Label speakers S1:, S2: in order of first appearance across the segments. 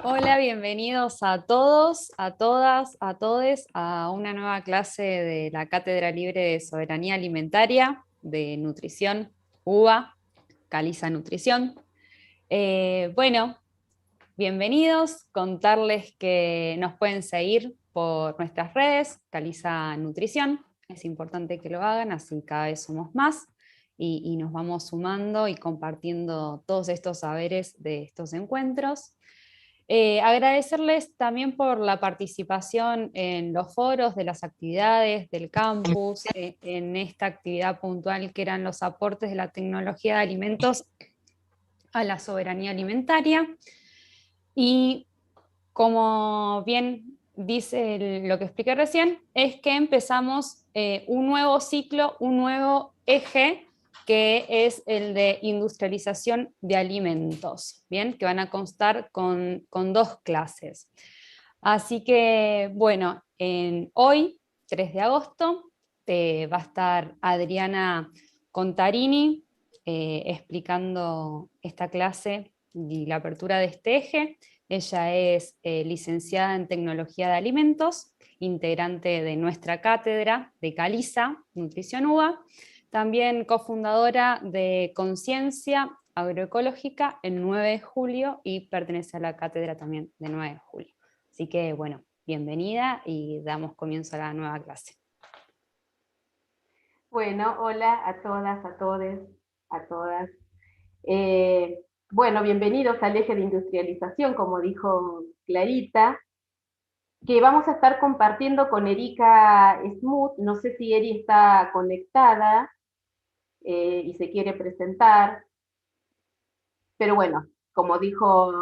S1: Hola, bienvenidos a todos, a todas, a todes a una nueva clase de la Cátedra Libre de Soberanía Alimentaria de Nutrición UBA, Caliza Nutrición. Bueno, bienvenidos, contarles que nos pueden seguir por nuestras redes, Caliza Nutrición, es importante que lo hagan, así cada vez somos más y nos vamos sumando y compartiendo todos estos saberes de estos encuentros. Agradecerles también por la participación en los foros de las actividades del campus, en esta actividad puntual que eran los aportes de la tecnología de alimentos a la soberanía alimentaria. Y como bien dice lo que expliqué recién, es que empezamos un nuevo ciclo, un nuevo eje, que es el de industrialización de alimentos, ¿bien? Que van a constar con dos clases. Así que, bueno, hoy, 3 de agosto, va a estar Adriana Contarini explicando esta clase y la apertura de este eje. Ella es licenciada en Tecnología de Alimentos, integrante de nuestra cátedra de Caliza, Nutrición UBA, también cofundadora de Conciencia Agroecológica el 9 de julio y pertenece a la cátedra también de 9 de julio. Así que, bueno, bienvenida y damos comienzo a la nueva clase.
S2: Bueno, hola a todas, a todes, a todas. Eh, bueno, bienvenidos al eje de industrialización, como dijo Clarita, que vamos a estar compartiendo con Erika Smoot. No sé si Eri está conectada y se quiere presentar, pero bueno, como dijo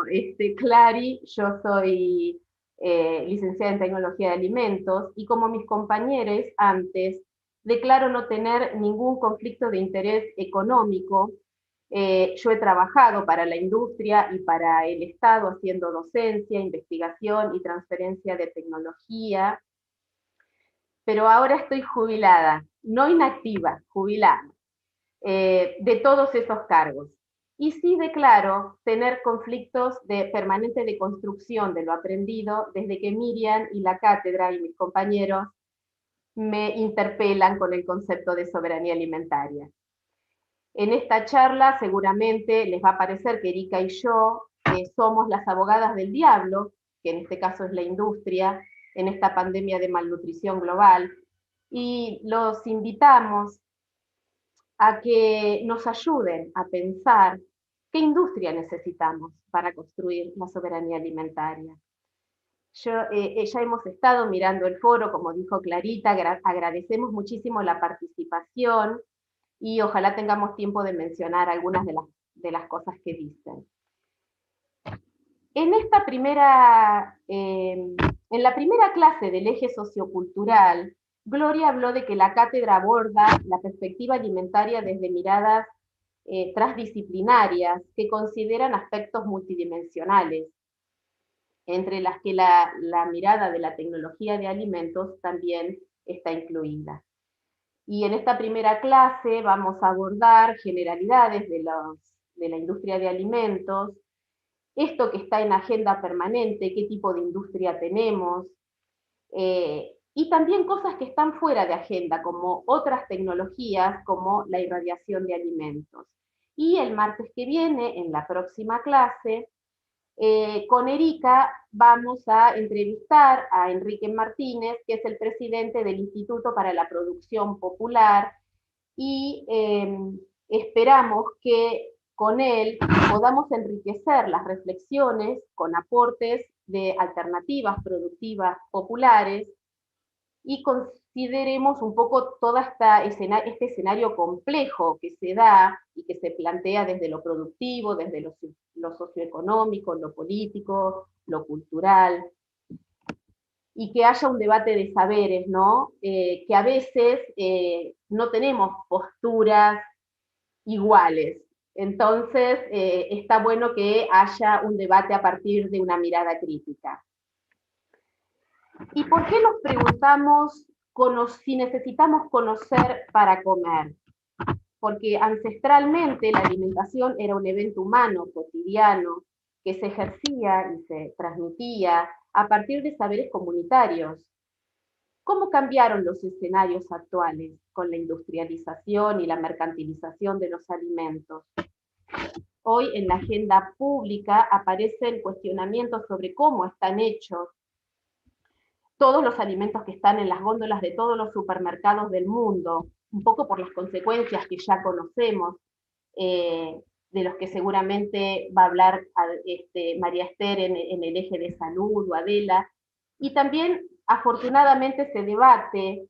S2: Clary, yo soy licenciada en Tecnología de Alimentos y como mis compañeros antes, declaro no tener ningún conflicto de interés económico. Yo he trabajado para la industria y para el Estado haciendo docencia, investigación y transferencia de tecnología, pero ahora estoy jubilada, no inactiva, jubilada de todos esos cargos. Y sí declaro tener conflictos permanentes de construcción de lo aprendido desde que Miriam y la cátedra y mis compañeros me interpelan con el concepto de soberanía alimentaria. En esta charla seguramente les va a parecer que Erika y yo somos las abogadas del diablo, que en este caso es la industria, en esta pandemia de malnutrición global, y los invitamos a que nos ayuden a pensar qué industria necesitamos para construir la soberanía alimentaria. Ya hemos estado mirando el foro, como dijo Clarita, agradecemos muchísimo la participación y ojalá tengamos tiempo de mencionar algunas de las cosas que dicen. En la primera clase del eje sociocultural, Gloria habló de que la cátedra aborda la perspectiva alimentaria desde miradas transdisciplinarias que consideran aspectos multidimensionales, entre las que la mirada de la tecnología de alimentos también está incluida. Y en esta primera clase vamos a abordar generalidades de la industria de alimentos, esto que está en agenda permanente, qué tipo de industria tenemos, y también cosas que están fuera de agenda, como otras tecnologías, como la irradiación de alimentos. Y el martes que viene, en la próxima clase, con Erika vamos a entrevistar a Enrique Martínez, que es el presidente del Instituto para la Producción Popular, y esperamos que con él podamos enriquecer las reflexiones con aportes de alternativas productivas populares y consideremos un poco todo este escenario complejo que se da y que se plantea desde lo productivo, desde lo socioeconómico, lo político, lo cultural, y que haya un debate de saberes, ¿no? Que a veces no tenemos posturas iguales. Entonces, está bueno que haya un debate a partir de una mirada crítica. ¿Y por qué nos preguntamos si necesitamos conocer para comer? Porque ancestralmente la alimentación era un evento humano, cotidiano, que se ejercía y se transmitía a partir de saberes comunitarios. ¿Cómo cambiaron los escenarios actuales con la industrialización y la mercantilización de los alimentos? Hoy en la agenda pública aparecen cuestionamientos sobre cómo están hechos todos los alimentos que están en las góndolas de todos los supermercados del mundo, un poco por las consecuencias que ya conocemos, de los que seguramente va a hablar María Esther en el eje de salud o Adela, y también afortunadamente se debate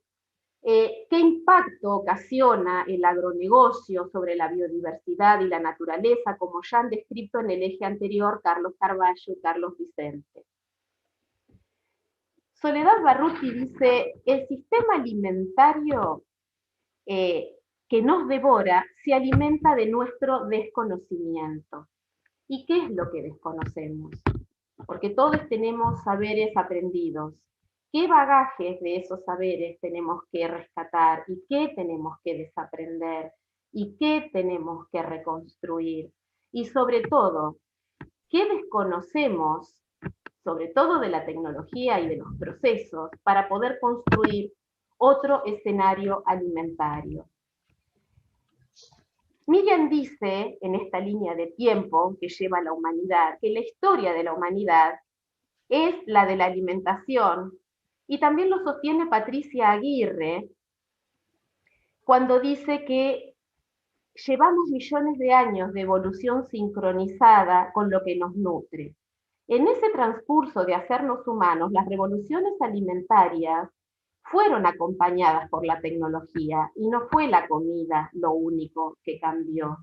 S2: qué impacto ocasiona el agronegocio sobre la biodiversidad y la naturaleza, como ya han descrito en el eje anterior Carlos Carballo y Carlos Vicente. Soledad Barruti dice, el sistema alimentario que nos devora se alimenta de nuestro desconocimiento. ¿Y qué es lo que desconocemos? Porque todos tenemos saberes aprendidos. ¿Qué bagajes de esos saberes tenemos que rescatar? ¿Y qué tenemos que desaprender? ¿Y qué tenemos que reconstruir? Y sobre todo, ¿qué desconocemos, sobre todo de la tecnología y de los procesos, para poder construir otro escenario alimentario? Miriam dice, en esta línea de tiempo que lleva la humanidad, que la historia de la humanidad es la de la alimentación, y también lo sostiene Patricia Aguirre, cuando dice que llevamos millones de años de evolución sincronizada con lo que nos nutre. En ese transcurso de hacernos humanos, las revoluciones alimentarias fueron acompañadas por la tecnología y no fue la comida lo único que cambió.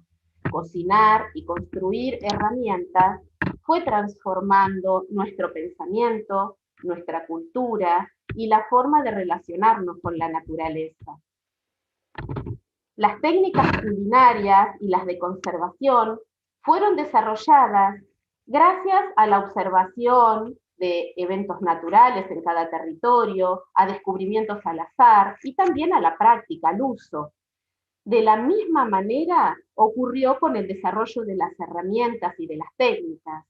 S2: Cocinar y construir herramientas fue transformando nuestro pensamiento, nuestra cultura y la forma de relacionarnos con la naturaleza. Las técnicas culinarias y las de conservación fueron desarrolladas gracias a la observación de eventos naturales en cada territorio, a descubrimientos al azar y también a la práctica, al uso. De la misma manera ocurrió con el desarrollo de las herramientas y de las técnicas.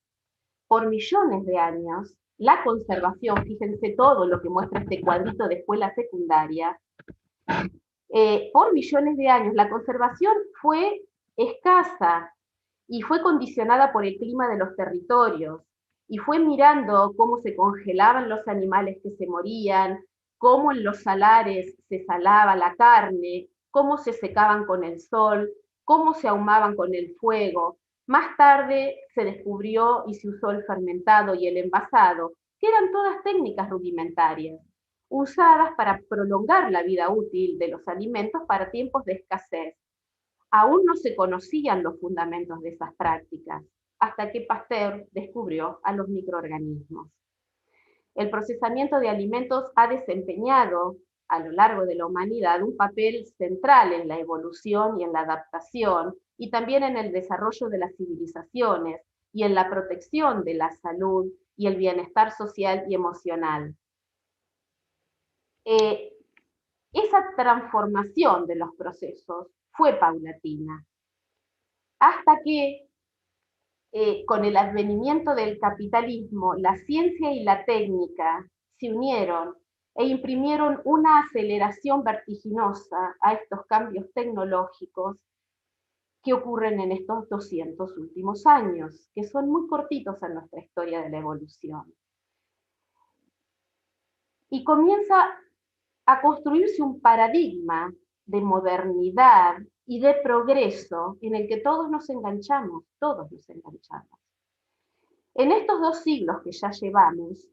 S2: Por millones de años, la conservación, fíjense todo lo que muestra este cuadrito de escuela secundaria, por millones de años la conservación fue escasa y fue condicionada por el clima de los territorios, y fue mirando cómo se congelaban los animales que se morían, cómo en los salares se salaba la carne, cómo se secaban con el sol, cómo se ahumaban con el fuego. Más tarde se descubrió y se usó el fermentado y el envasado, que eran todas técnicas rudimentarias, usadas para prolongar la vida útil de los alimentos para tiempos de escasez. Aún no se conocían los fundamentos de esas prácticas, hasta que Pasteur descubrió a los microorganismos. El procesamiento de alimentos ha desempeñado a lo largo de la humanidad un papel central en la evolución y en la adaptación, y también en el desarrollo de las civilizaciones y en la protección de la salud y el bienestar social y emocional. Esa transformación de los procesos fue paulatina, hasta que con el advenimiento del capitalismo, la ciencia y la técnica se unieron e imprimieron una aceleración vertiginosa a estos cambios tecnológicos que ocurren en estos 200 últimos años, que son muy cortitos en nuestra historia de la evolución. Y comienza a construirse un paradigma de modernidad y de progreso en el que todos nos enganchamos, todos nos enganchamos. En estos 2 siglos que ya llevamos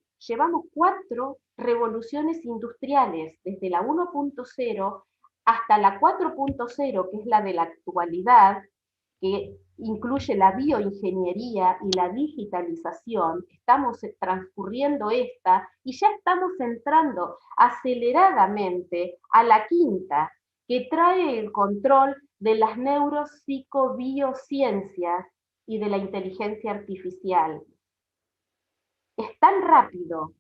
S2: 4 revoluciones industriales, desde la 1.0 hasta la 4.0, que es la de la actualidad, que incluye la bioingeniería y la digitalización. Estamos transcurriendo esta y ya estamos entrando aceleradamente a la 5ª, que trae el control de las neuropsicobiociencias y de la inteligencia artificial. Es tan rápido,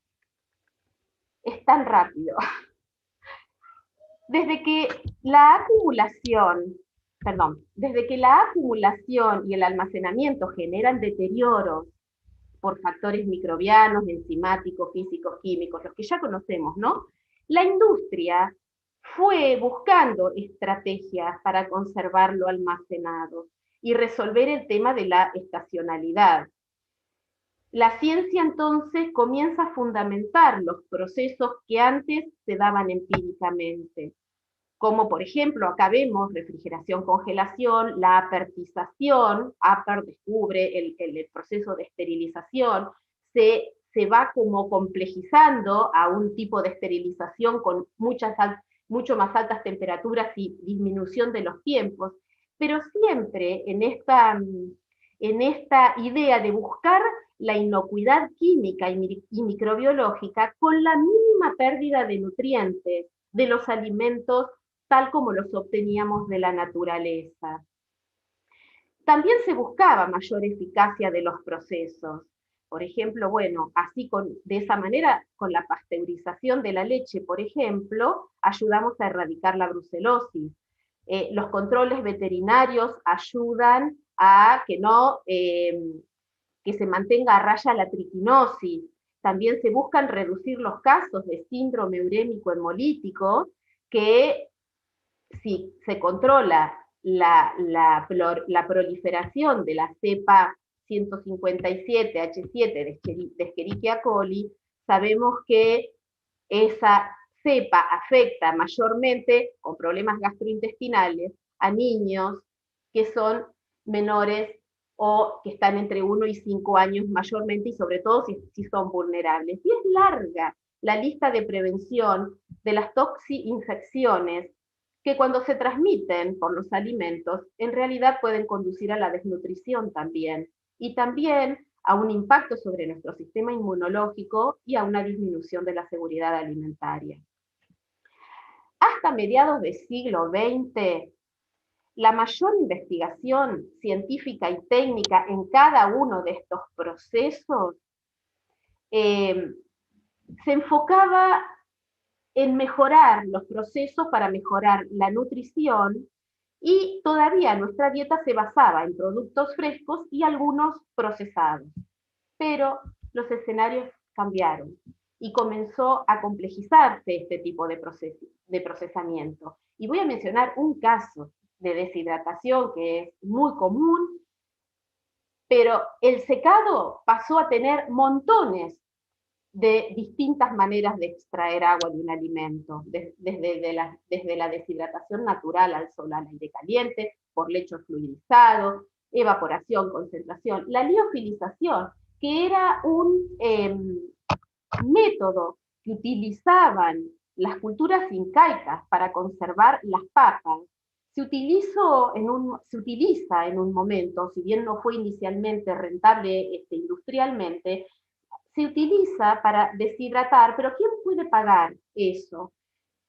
S2: es tan rápido. Desde que la acumulación y el almacenamiento generan deterioros por factores microbianos, enzimáticos, físicos, químicos, los que ya conocemos, ¿no? La industria fue buscando estrategias para conservar lo almacenado y resolver el tema de la estacionalidad. La ciencia entonces comienza a fundamentar los procesos que antes se daban empíricamente, como por ejemplo acá vemos refrigeración, congelación, la apertización. Apert descubre el proceso de esterilización, se va como complejizando a un tipo de esterilización con mucho más altas temperaturas y disminución de los tiempos, pero siempre en esta idea de buscar la inocuidad química y microbiológica con la mínima pérdida de nutrientes de los alimentos tal como los obteníamos de la naturaleza. También se buscaba mayor eficacia de los procesos. Por ejemplo, bueno, de esa manera, con la pasteurización de la leche, por ejemplo, ayudamos a erradicar la brucelosis. Los controles veterinarios ayudan a que se mantenga a raya la triquinosis. También se buscan reducir los casos de síndrome urémico hemolítico, que si se controla la proliferación de la cepa 157H7 de Escherichia coli, sabemos que esa cepa afecta mayormente, con problemas gastrointestinales, a niños que son menores o que están entre 1 y 5 años mayormente, y sobre todo si son vulnerables. Y es larga la lista de prevención de las toxi-infecciones que cuando se transmiten por los alimentos, en realidad pueden conducir a la desnutrición también, y también a un impacto sobre nuestro sistema inmunológico y a una disminución de la seguridad alimentaria. Hasta mediados del siglo XX, la mayor investigación científica y técnica en cada uno de estos procesos se enfocaba en mejorar los procesos para mejorar la nutrición, y todavía nuestra dieta se basaba en productos frescos y algunos procesados. Pero los escenarios cambiaron y comenzó a complejizarse este tipo de procesamiento. Y voy a mencionar un caso de deshidratación que es muy común, pero el secado pasó a tener montones de distintas maneras de extraer agua de un alimento, desde la deshidratación natural al sol, al aire caliente, por lecho fluidizado, evaporación, concentración, la liofilización, que era un método que utilizaban las culturas incaicas para conservar las papas. Se utiliza en un momento, si bien no fue inicialmente rentable industrialmente, se utiliza para deshidratar, pero ¿quién puede pagar eso?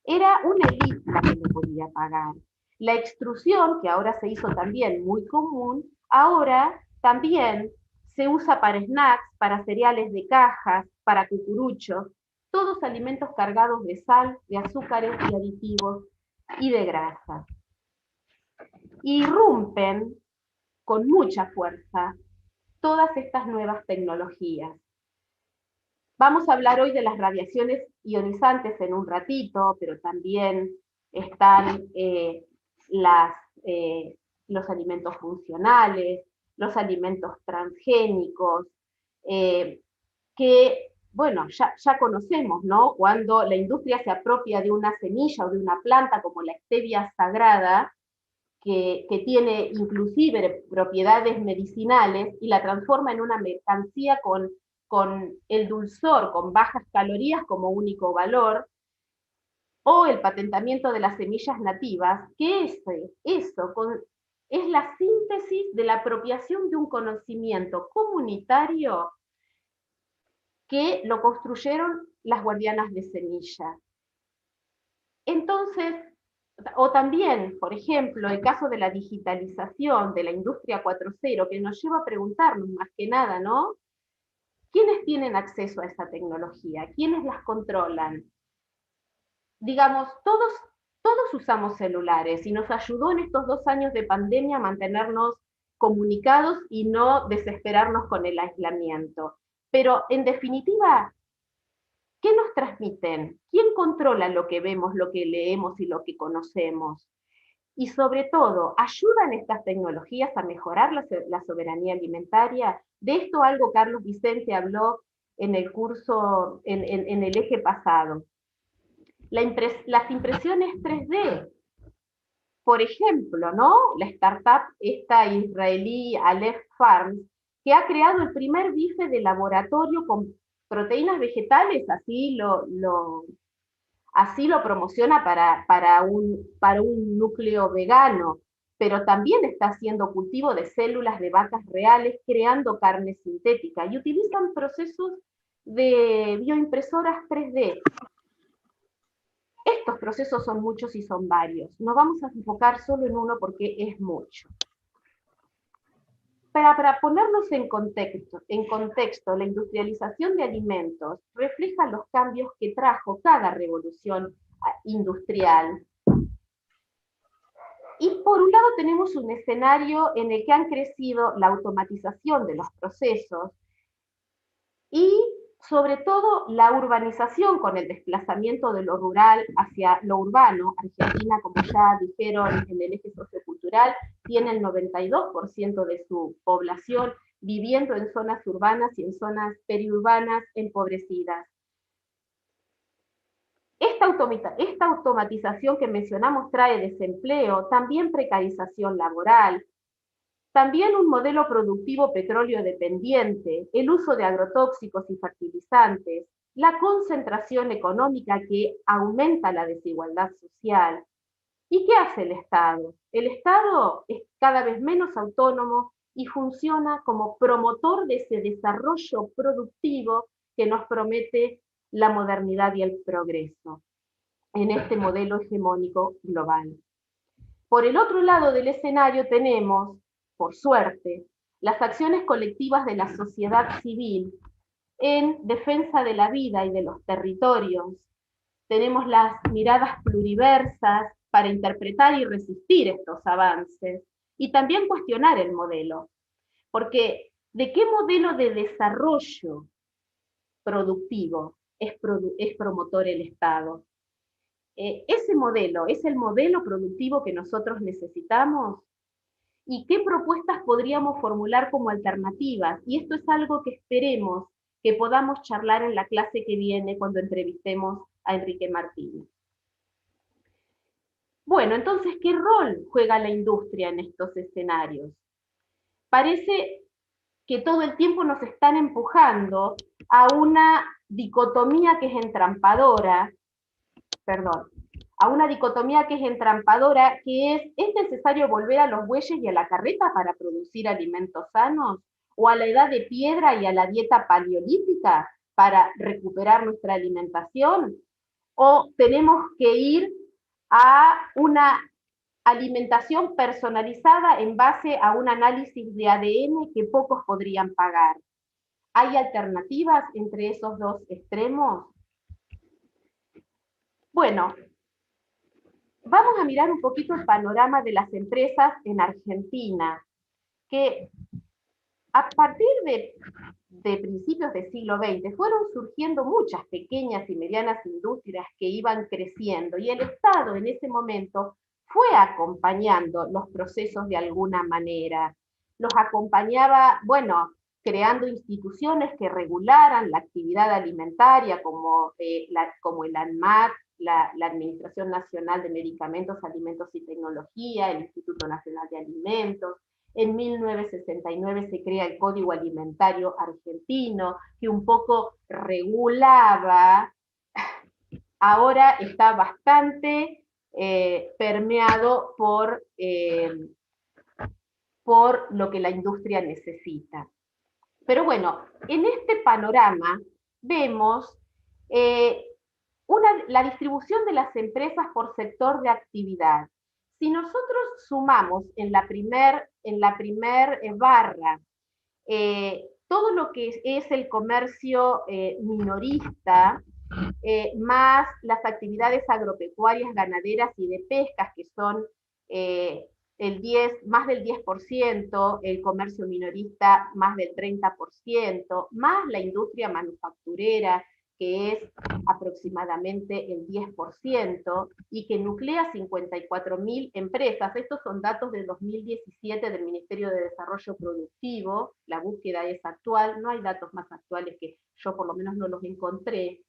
S2: Era una élite la que lo podía pagar. La extrusión, que ahora se hizo también muy común, ahora también se usa para snacks, para cereales de cajas, para cucuruchos, todos alimentos cargados de sal, de azúcares y aditivos y de grasa. Irrumpen con mucha fuerza todas estas nuevas tecnologías. Vamos a hablar hoy de las radiaciones ionizantes en un ratito, pero también están los alimentos funcionales, los alimentos transgénicos, que, bueno, ya conocemos, ¿no? Cuando la industria se apropia de una semilla o de una planta como la stevia sagrada, que tiene inclusive propiedades medicinales, y la transforma en una mercancía con el dulzor, con bajas calorías como único valor, o el patentamiento de las semillas nativas, que es la síntesis de la apropiación de un conocimiento comunitario que lo construyeron las guardianas de semilla. Entonces, o también, por ejemplo, el caso de la digitalización de la industria 4.0, que nos lleva a preguntarnos más que nada, ¿no? ¿Quiénes tienen acceso a esa tecnología? ¿Quiénes las controlan? Digamos, todos usamos celulares y nos ayudó en estos 2 años de pandemia a mantenernos comunicados y no desesperarnos con el aislamiento. Pero en definitiva, ¿qué nos transmiten? ¿Quién controla lo que vemos, lo que leemos y lo que conocemos? Y sobre todo, ¿ayudan estas tecnologías a mejorar la soberanía alimentaria? De esto algo Carlos Vicente habló en el curso, en el eje pasado. Las impresiones 3D, por ejemplo, ¿no? La startup esta israelí Aleph Farms, que ha creado el primer bife de laboratorio con proteínas vegetales, así lo promociona para un núcleo vegano, pero también está haciendo cultivo de células de vacas reales, creando carne sintética, y utilizan procesos de bioimpresoras 3D. Estos procesos son muchos y son varios. Nos vamos a enfocar solo en uno porque es mucho. Para ponernos en contexto, la industrialización de alimentos refleja los cambios que trajo cada revolución industrial. Y por un lado tenemos un escenario en el que han crecido la automatización de los procesos y sobre todo la urbanización con el desplazamiento de lo rural hacia lo urbano. Argentina, como ya dijeron en el eje sociocultural, tiene el 92% de su población viviendo en zonas urbanas y en zonas periurbanas empobrecidas. Esta automatización que mencionamos trae desempleo, también precarización laboral, también un modelo productivo petróleo dependiente, el uso de agrotóxicos y fertilizantes, la concentración económica que aumenta la desigualdad social. ¿Y qué hace el Estado? El Estado es cada vez menos autónomo y funciona como promotor de ese desarrollo productivo que nos promete la modernidad y el progreso en este modelo hegemónico global. Por el otro lado del escenario tenemos, por suerte, las acciones colectivas de la sociedad civil en defensa de la vida y de los territorios. Tenemos las miradas pluriversas para interpretar y resistir estos avances y también cuestionar el modelo. Porque ¿de qué modelo de desarrollo productivo es promotor el Estado? ¿Ese modelo es el modelo productivo que nosotros necesitamos? ¿Y qué propuestas podríamos formular como alternativas? Y esto es algo que esperemos que podamos charlar en la clase que viene cuando entrevistemos a Enrique Martínez. Bueno, entonces, ¿qué rol juega la industria en estos escenarios? Parece que todo el tiempo nos están empujando a una dicotomía que es entrampadora, que ¿es necesario volver a los bueyes y a la carreta para producir alimentos sanos? ¿O a la edad de piedra y a la dieta paleolítica para recuperar nuestra alimentación? ¿O tenemos que ir a una alimentación personalizada en base a un análisis de ADN que pocos podrían pagar? ¿Hay alternativas entre esos dos extremos? Bueno, vamos a mirar un poquito el panorama de las empresas en Argentina, que a partir de principios del siglo XX fueron surgiendo muchas pequeñas y medianas industrias que iban creciendo y el Estado en ese momento fue acompañando los procesos de alguna manera. Los acompañaba, bueno, creando instituciones que regularan la actividad alimentaria como el ANMAT, la Administración Nacional de Medicamentos, Alimentos y Tecnología, el Instituto Nacional de Alimentos. En 1969 se crea el Código Alimentario Argentino, que un poco regulaba, ahora está bastante permeado por lo que la industria necesita. Pero bueno, en este panorama vemos la distribución de las empresas por sector de actividad. Si nosotros sumamos en la primer barra todo lo que es el comercio minorista, más las actividades agropecuarias, ganaderas y de pescas, que son más del 10%, el comercio minorista más del 30%, más la industria manufacturera, que es aproximadamente el 10%, y que nuclea 54.000 empresas. Estos son datos del 2017 del Ministerio de Desarrollo Productivo, la búsqueda es actual, no hay datos más actuales que yo por lo menos no los encontré.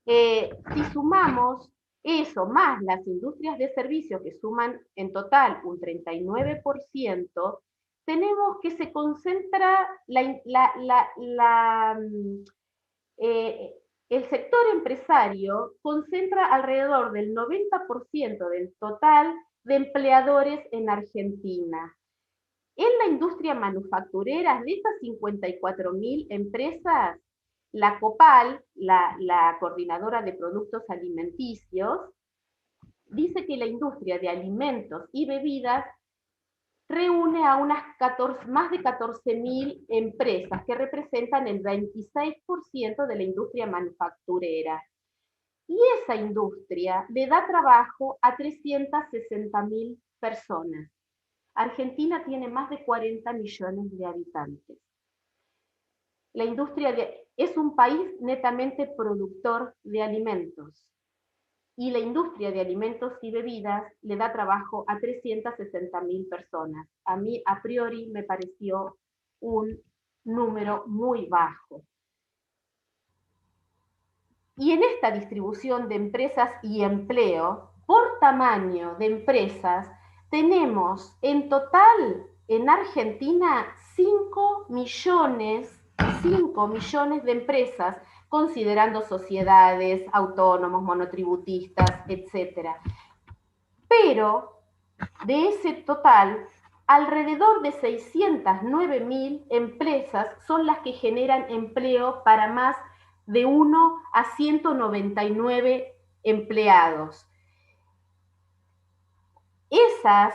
S2: Si sumamos eso más las industrias de servicios que suman en total un 39%, tenemos que se concentra el sector empresario concentra alrededor del 90% del total de empleadores en Argentina. En la industria manufacturera, de esas 54.000 empresas, la COPAL, la Coordinadora de Productos Alimenticios, dice que la industria de alimentos y bebidas reúne a más de 14.000 empresas que representan el 26% de la industria manufacturera. Y esa industria le da trabajo a 360.000 personas. Argentina tiene más de 40 millones de habitantes. La industria es un país netamente productor de alimentos. Y la industria de alimentos y bebidas le da trabajo a 360.000 personas. A mí, a priori, me pareció un número muy bajo. Y en esta distribución de empresas y empleo, por tamaño de empresas, tenemos en total en Argentina 5 millones de empresas, considerando sociedades, autónomos, monotributistas, etc. Pero de ese total, alrededor de 609.000 empresas son las que generan empleo para más de 1 a 199 empleados. Esas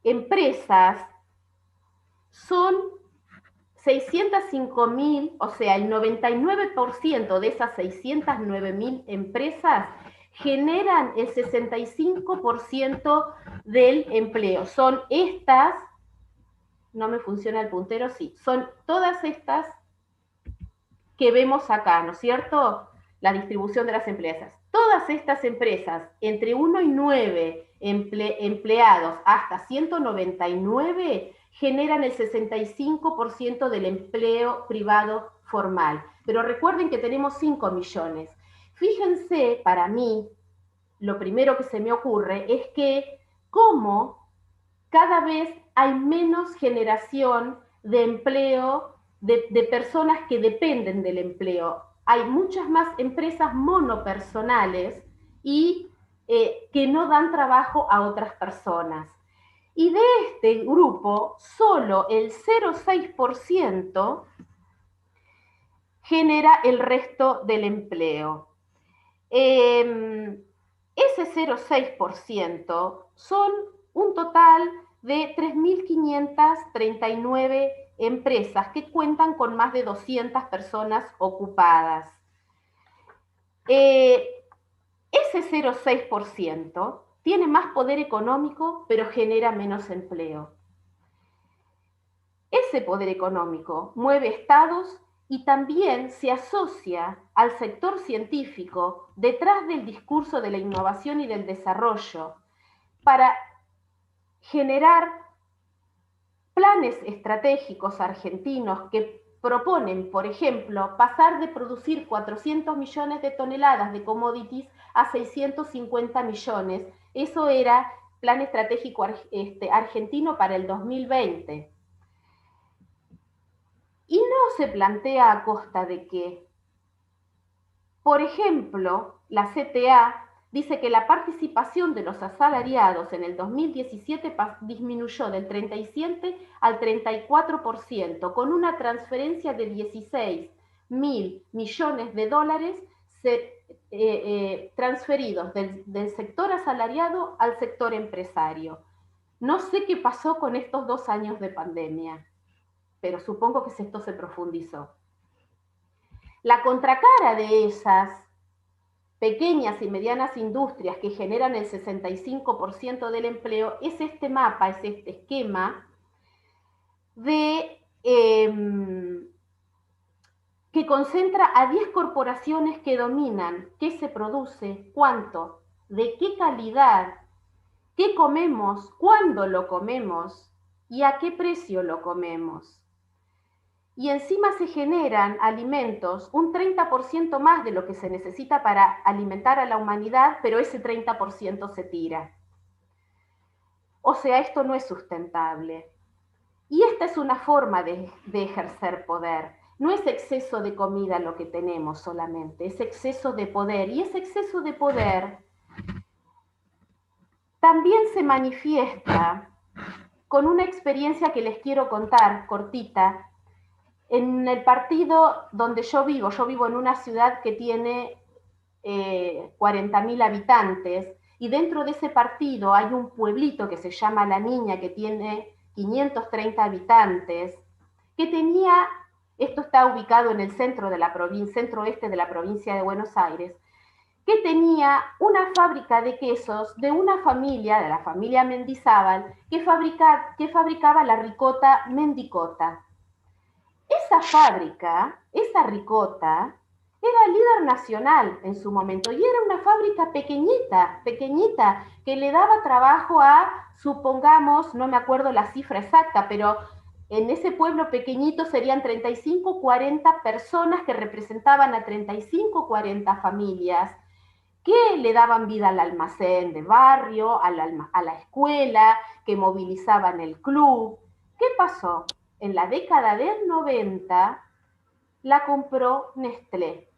S2: empresas son 605.000, o sea, el 99% de esas 609.000 empresas generan el 65% del empleo. Son estas, no me funciona el puntero, sí, son todas estas que vemos acá, ¿no es cierto? La distribución de las empresas. Todas estas empresas, entre 1 y 9 empleados hasta 199, generan el 65% del empleo privado formal. Pero recuerden que tenemos 5 millones. Fíjense, para mí, lo primero que se me ocurre es que cómo cada vez hay menos generación de empleo de personas que dependen del empleo. Hay muchas más empresas monopersonales y que no dan trabajo a otras personas. Y de este grupo, solo el 0,6% genera el resto del empleo. Ese 0,6% son un total de 3.539 empresas que cuentan con más de 200 personas ocupadas. Ese 0,6% tiene más poder económico, pero genera menos empleo. Ese poder económico mueve estados y también se asocia al sector científico detrás del discurso de la innovación y del desarrollo para generar planes estratégicos argentinos que proponen, por ejemplo, pasar de producir 400 millones de toneladas de commodities a 650 millones. Eso era plan estratégico argentino para el 2020. Y no se plantea a costa de qué. Por ejemplo, la CTA dice que la participación de los asalariados en el 2017 disminuyó del 37 al 34%, con una transferencia de 16.000 millones de dólares transferidos del sector asalariado al sector empresario. No sé qué pasó con estos 2 años de pandemia, pero supongo que esto se profundizó. La contracara de esas pequeñas y medianas industrias que generan el 65% del empleo, es este mapa, es este esquema de que concentra a 10 corporaciones que dominan qué se produce, cuánto, de qué calidad, qué comemos, cuándo lo comemos y a qué precio lo comemos. Y encima se generan alimentos, un 30% más de lo que se necesita para alimentar a la humanidad, pero ese 30% se tira. O sea, esto no es sustentable. Y esta es una forma de ejercer poder. No es exceso de comida lo que tenemos solamente, es exceso de poder. Y ese exceso de poder también se manifiesta con una experiencia que les quiero contar, cortita. En el partido donde yo vivo en una ciudad que tiene 40.000 habitantes, y dentro de ese partido hay un pueblito que se llama La Niña, que tiene 530 habitantes, que tenía, esto está ubicado en el centro de la provincia, centro-oeste de la provincia de Buenos Aires, que tenía una fábrica de quesos de una familia, de la familia Mendizábal, que fabricaba la ricota Mendicota. Esa fábrica, esa ricota, era líder nacional en su momento y era una fábrica pequeñita, pequeñita, que le daba trabajo a, supongamos, no me acuerdo la cifra exacta, pero en ese pueblo pequeñito serían 35, 40 personas que representaban a 35, 40 familias que le daban vida al almacén de barrio, a la escuela, que movilizaban el club. ¿Qué pasó? En la década del 90 la compró Nestlé.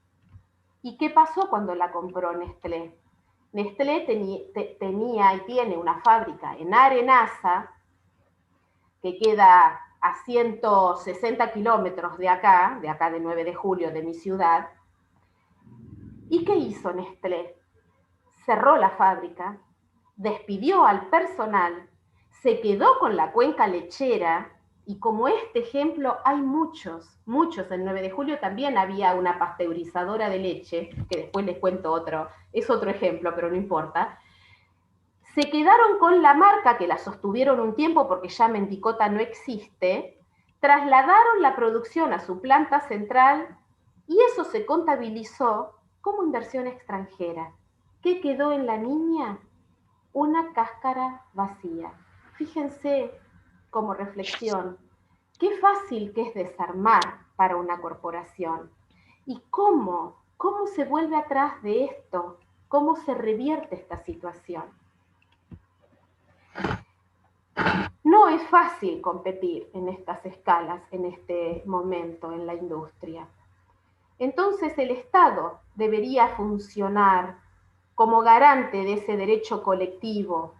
S2: ¿Y qué pasó cuando la compró Nestlé? Nestlé tenía y tiene una fábrica en Arenaza, que queda a 160 kilómetros de acá de 9 de julio, de mi ciudad. ¿Y qué hizo Nestlé? Cerró la fábrica, despidió al personal, se quedó con la cuenca lechera, y como este ejemplo hay muchos, muchos. En 9 de julio también había una pasteurizadora de leche, que después les cuento otro, es otro ejemplo, pero no importa. Se quedaron con la marca, que la sostuvieron un tiempo porque ya Mendicota no existe, trasladaron la producción a su planta central y eso se contabilizó como inversión extranjera. ¿Qué quedó en la niña? Una cáscara vacía. Fíjense como reflexión, qué fácil que es desarmar para una corporación. ¿Y cómo se vuelve atrás de esto? ¿Cómo se revierte esta situación? No es fácil competir en estas escalas, en este momento, en la industria. Entonces el Estado debería funcionar como garante de ese derecho colectivo,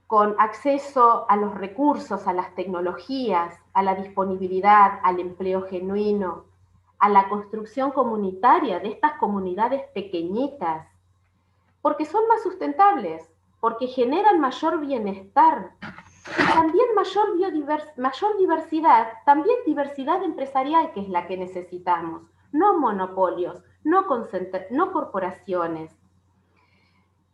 S2: con acceso a los recursos, a las tecnologías, a la disponibilidad, al empleo genuino, a la construcción comunitaria de estas comunidades pequeñitas, porque son más sustentables, porque generan mayor bienestar, y también mayor diversidad, también diversidad empresarial, que es la que necesitamos, no monopolios, no corporaciones.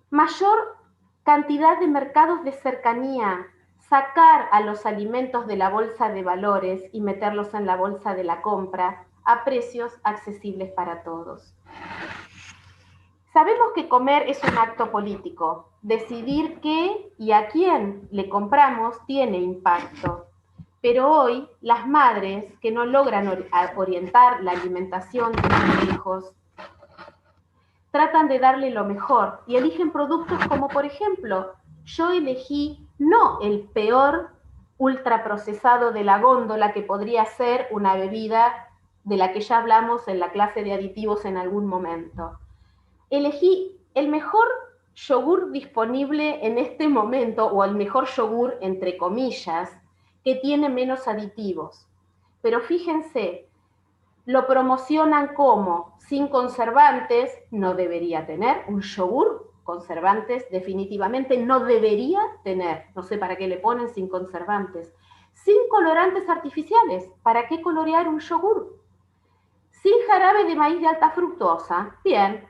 S2: Mayor cantidad de mercados de cercanía, sacar a los alimentos de la bolsa de valores y meterlos en la bolsa de la compra a precios accesibles para todos. Sabemos que comer es un acto político. Decidir qué y a quién le compramos tiene impacto. Pero hoy las madres que no logran orientar la alimentación de sus hijos tratan de darle lo mejor y eligen productos como, por ejemplo, yo elegí no el peor ultraprocesado de la góndola, que podría ser una bebida de la que ya hablamos en la clase de aditivos en algún momento. Elegí el mejor yogur disponible en este momento, o el mejor yogur entre comillas, que tiene menos aditivos. Pero fíjense, lo promocionan como sin conservantes, no debería tener un yogur, conservantes definitivamente no debería tener, no sé para qué le ponen sin conservantes, sin colorantes artificiales, ¿para qué colorear un yogur? Sin jarabe de maíz de alta fructosa, bien,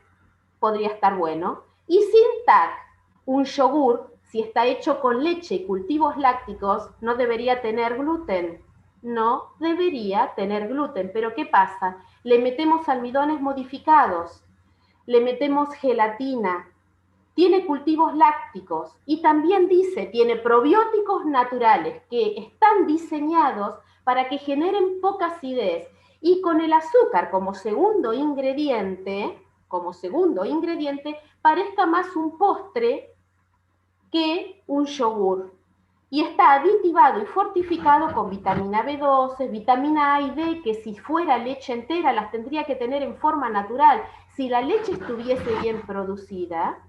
S2: podría estar bueno. Y sin TAC, un yogur, si está hecho con leche y cultivos lácticos, no debería tener gluten. No debería tener gluten. Pero ¿qué pasa? Le metemos almidones modificados, le metemos gelatina, tiene cultivos lácticos y también dice, tiene probióticos naturales que están diseñados para que generen poca acidez. Y con el azúcar como segundo ingrediente, parezca más un postre que un yogur. Y está aditivado y fortificado con vitamina B12, vitamina A y D, que si fuera leche entera las tendría que tener en forma natural. Si la leche estuviese bien producida,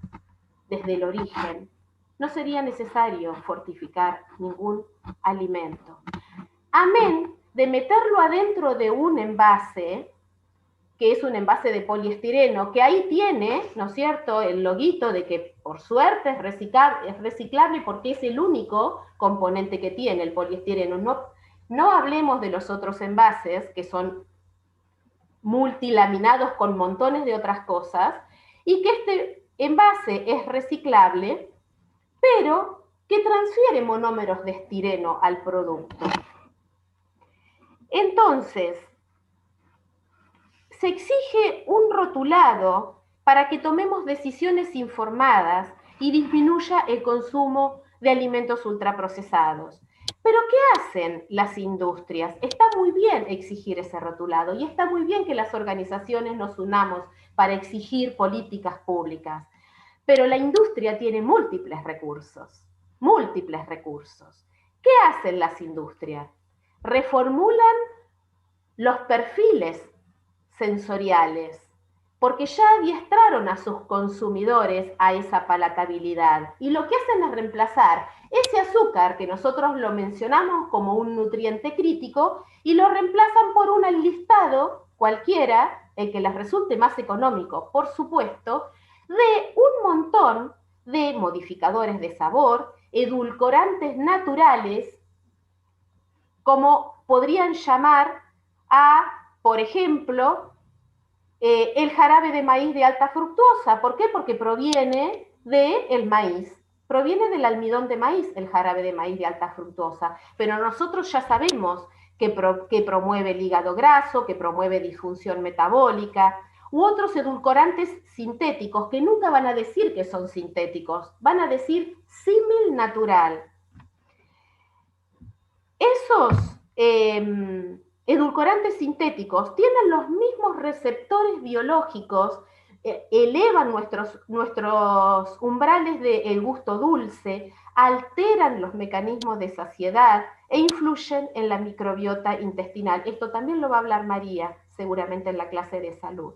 S2: desde el origen, no sería necesario fortificar ningún alimento. Amén de meterlo adentro de un envase, que es un envase de poliestireno, que ahí tiene, ¿no es cierto?, el loguito de que por suerte es reciclable porque es el único componente que tiene el poliestireno. No hablemos de los otros envases, que son multilaminados con montones de otras cosas, y que este envase es reciclable, pero que transfiere monómeros de estireno al producto. Entonces, se exige un rotulado para que tomemos decisiones informadas y disminuya el consumo de alimentos ultraprocesados. Pero ¿qué hacen las industrias? Está muy bien exigir ese rotulado y está muy bien que las organizaciones nos unamos para exigir políticas públicas. Pero la industria tiene múltiples recursos. ¿Qué hacen las industrias? Reformulan los perfiles sensoriales, porque ya adiestraron a sus consumidores a esa palatabilidad. Y lo que hacen es reemplazar ese azúcar, que nosotros lo mencionamos como un nutriente crítico, y lo reemplazan por un listado cualquiera, el que les resulte más económico, por supuesto, de un montón de modificadores de sabor, edulcorantes naturales, como podrían llamar a, por ejemplo, el jarabe de maíz de alta fructuosa. ¿Por qué? Porque proviene del maíz, proviene del almidón de maíz, el jarabe de maíz de alta fructuosa. Pero nosotros ya sabemos que promueve el hígado graso, que promueve disfunción metabólica, u otros edulcorantes sintéticos que nunca van a decir que son sintéticos, van a decir símil natural. Esos edulcorantes sintéticos tienen los mismos receptores biológicos, elevan nuestros umbrales del gusto dulce, alteran los mecanismos de saciedad e influyen en la microbiota intestinal. Esto también lo va a hablar María, seguramente en la clase de salud.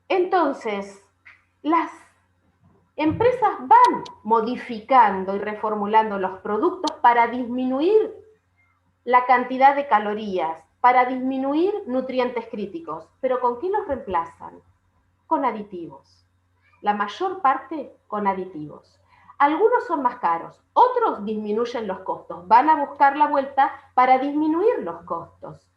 S2: Entonces, las empresas van modificando y reformulando los productos para disminuir la cantidad de calorías, para disminuir nutrientes críticos. ¿Pero con qué los reemplazan? Con aditivos. La mayor parte con aditivos. Algunos son más caros, otros disminuyen los costos. Van a buscar la vuelta para disminuir los costos.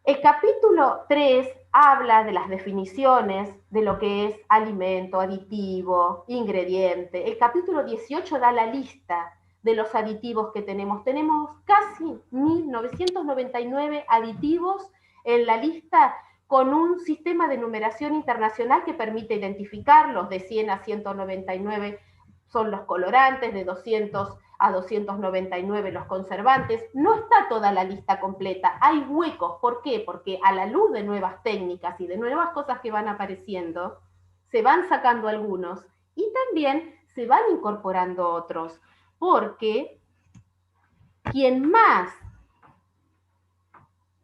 S2: El capítulo 3 habla de las definiciones de lo que es alimento, aditivo, ingrediente. El capítulo 18 da la lista de los aditivos que tenemos. Tenemos casi 1999 aditivos en la lista, con un sistema de numeración internacional que permite identificarlos. De 100 a 199 son los colorantes, de 200 a 299 los conservantes. No está toda la lista completa, hay huecos. ¿Por qué? Porque a la luz de nuevas técnicas y de nuevas cosas que van apareciendo, se van sacando algunos y también se van incorporando otros, porque quien más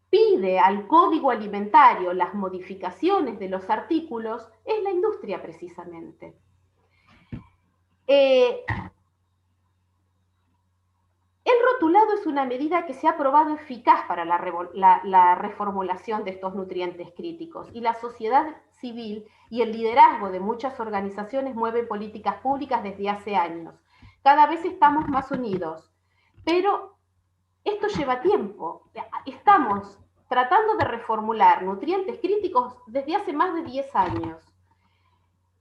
S2: pide al código alimentario las modificaciones de los artículos es la industria, precisamente. El rotulado es una medida que se ha probado eficaz para la reformulación de estos nutrientes críticos, y la sociedad civil y el liderazgo de muchas organizaciones mueven políticas públicas desde hace años. Cada vez estamos más unidos, pero esto lleva tiempo. Estamos tratando de reformular nutrientes críticos desde hace más de 10 años.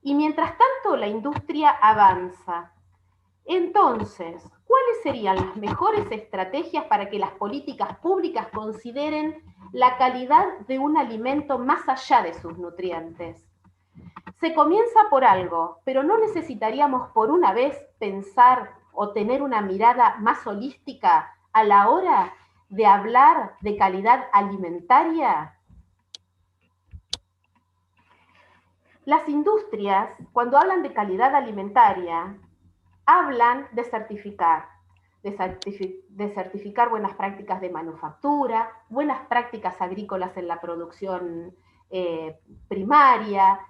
S2: Y mientras tanto la industria avanza. Entonces, ¿cuáles serían las mejores estrategias para que las políticas públicas consideren la calidad de un alimento más allá de sus nutrientes? Se comienza por algo, pero ¿no necesitaríamos por una vez pensar o tener una mirada más holística a la hora de hablar de calidad alimentaria? Las industrias, cuando hablan de calidad alimentaria, hablan de certificar, de certificar buenas prácticas de manufactura, buenas prácticas agrícolas en la producción primaria,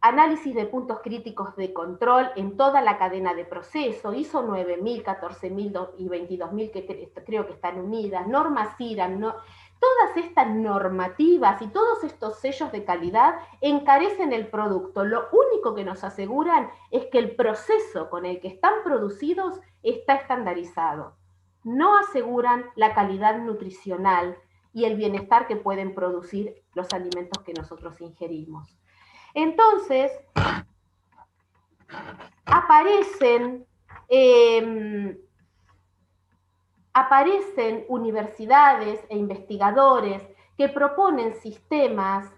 S2: análisis de puntos críticos de control en toda la cadena de proceso, ISO 9000, 14000 y 22000 que creo que están unidas, normas IRAM, no, todas estas normativas y todos estos sellos de calidad encarecen el producto. Lo único que nos aseguran es que el proceso con el que están producidos está estandarizado. No aseguran la calidad nutricional y el bienestar que pueden producir los alimentos que nosotros ingerimos. Entonces, aparecen universidades e investigadores que proponen sistemas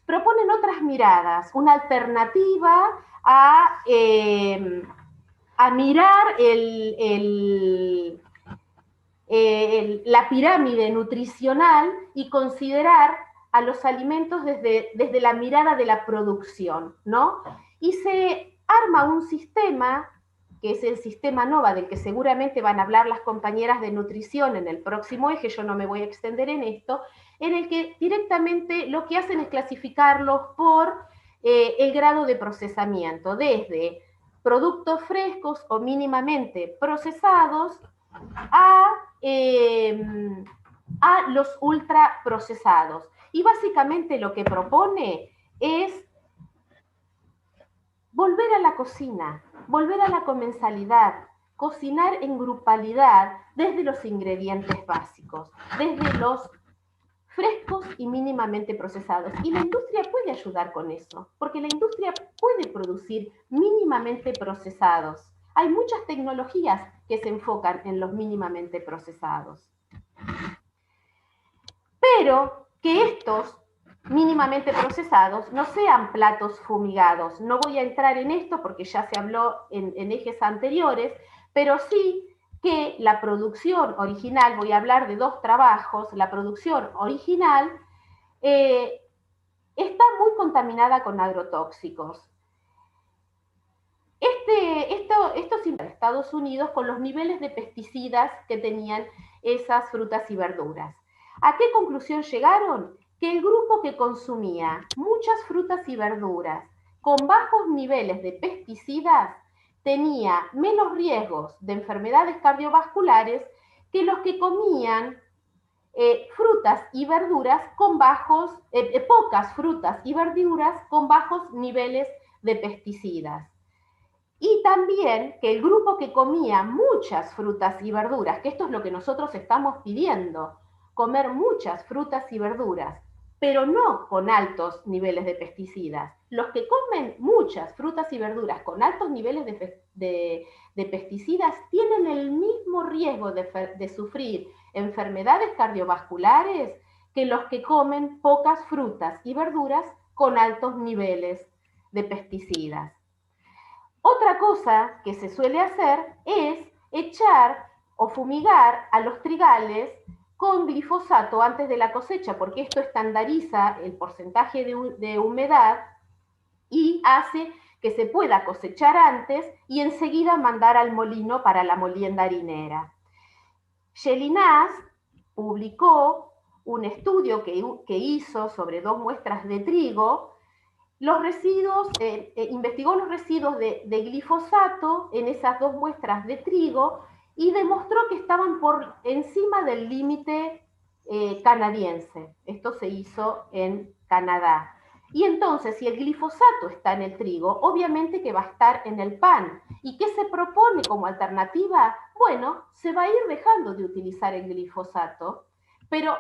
S2: proponen otras miradas, una alternativa a mirar la pirámide nutricional y considerar a los alimentos desde la mirada de la producción, ¿no? Y se arma un sistema, que es el sistema NOVA, del que seguramente van a hablar las compañeras de nutrición en el próximo eje, yo no me voy a extender en esto, en el que directamente lo que hacen es clasificarlos por el grado de procesamiento, desde productos frescos o mínimamente procesados a los ultraprocesados. Y básicamente lo que propone es volver a la cocina, volver a la comensalidad, cocinar en grupalidad desde los ingredientes básicos, desde los frescos y mínimamente procesados. Y la industria puede ayudar con eso, porque la industria puede producir mínimamente procesados. Hay muchas tecnologías que se enfocan en los mínimamente procesados. Pero que estos mínimamente procesados no sean platos fumigados. No voy a entrar en esto porque ya se habló en ejes anteriores, pero sí que la producción original, voy a hablar de dos trabajos, la producción original está muy contaminada con agrotóxicos. Esto se en Estados Unidos con los niveles de pesticidas que tenían esas frutas y verduras. ¿A qué conclusión llegaron? Que el grupo que consumía muchas frutas y verduras con bajos niveles de pesticidas tenía menos riesgos de enfermedades cardiovasculares que los que comían frutas y verduras con pocas frutas y verduras con bajos niveles de pesticidas. Y también que el grupo que comía muchas frutas y verduras, que esto es lo que nosotros estamos pidiendo, comer muchas frutas y verduras, pero no con altos niveles de pesticidas. Los que comen muchas frutas y verduras con altos niveles de pesticidas tienen el mismo riesgo de sufrir enfermedades cardiovasculares que los que comen pocas frutas y verduras con altos niveles de pesticidas. Otra cosa que se suele hacer es echar o fumigar a los trigales con glifosato antes de la cosecha, porque esto estandariza el porcentaje de humedad y hace que se pueda cosechar antes y enseguida mandar al molino para la molienda harinera. Shelinaz publicó un estudio que hizo sobre 2 muestras de trigo, los residuos, investigó los residuos de glifosato en esas 2 muestras de trigo y demostró que estaban por encima del límite canadiense. Esto se hizo en Canadá. Y entonces, si el glifosato está en el trigo, obviamente que va a estar en el pan. ¿Y qué se propone como alternativa? Bueno, se va a ir dejando de utilizar el glifosato, pero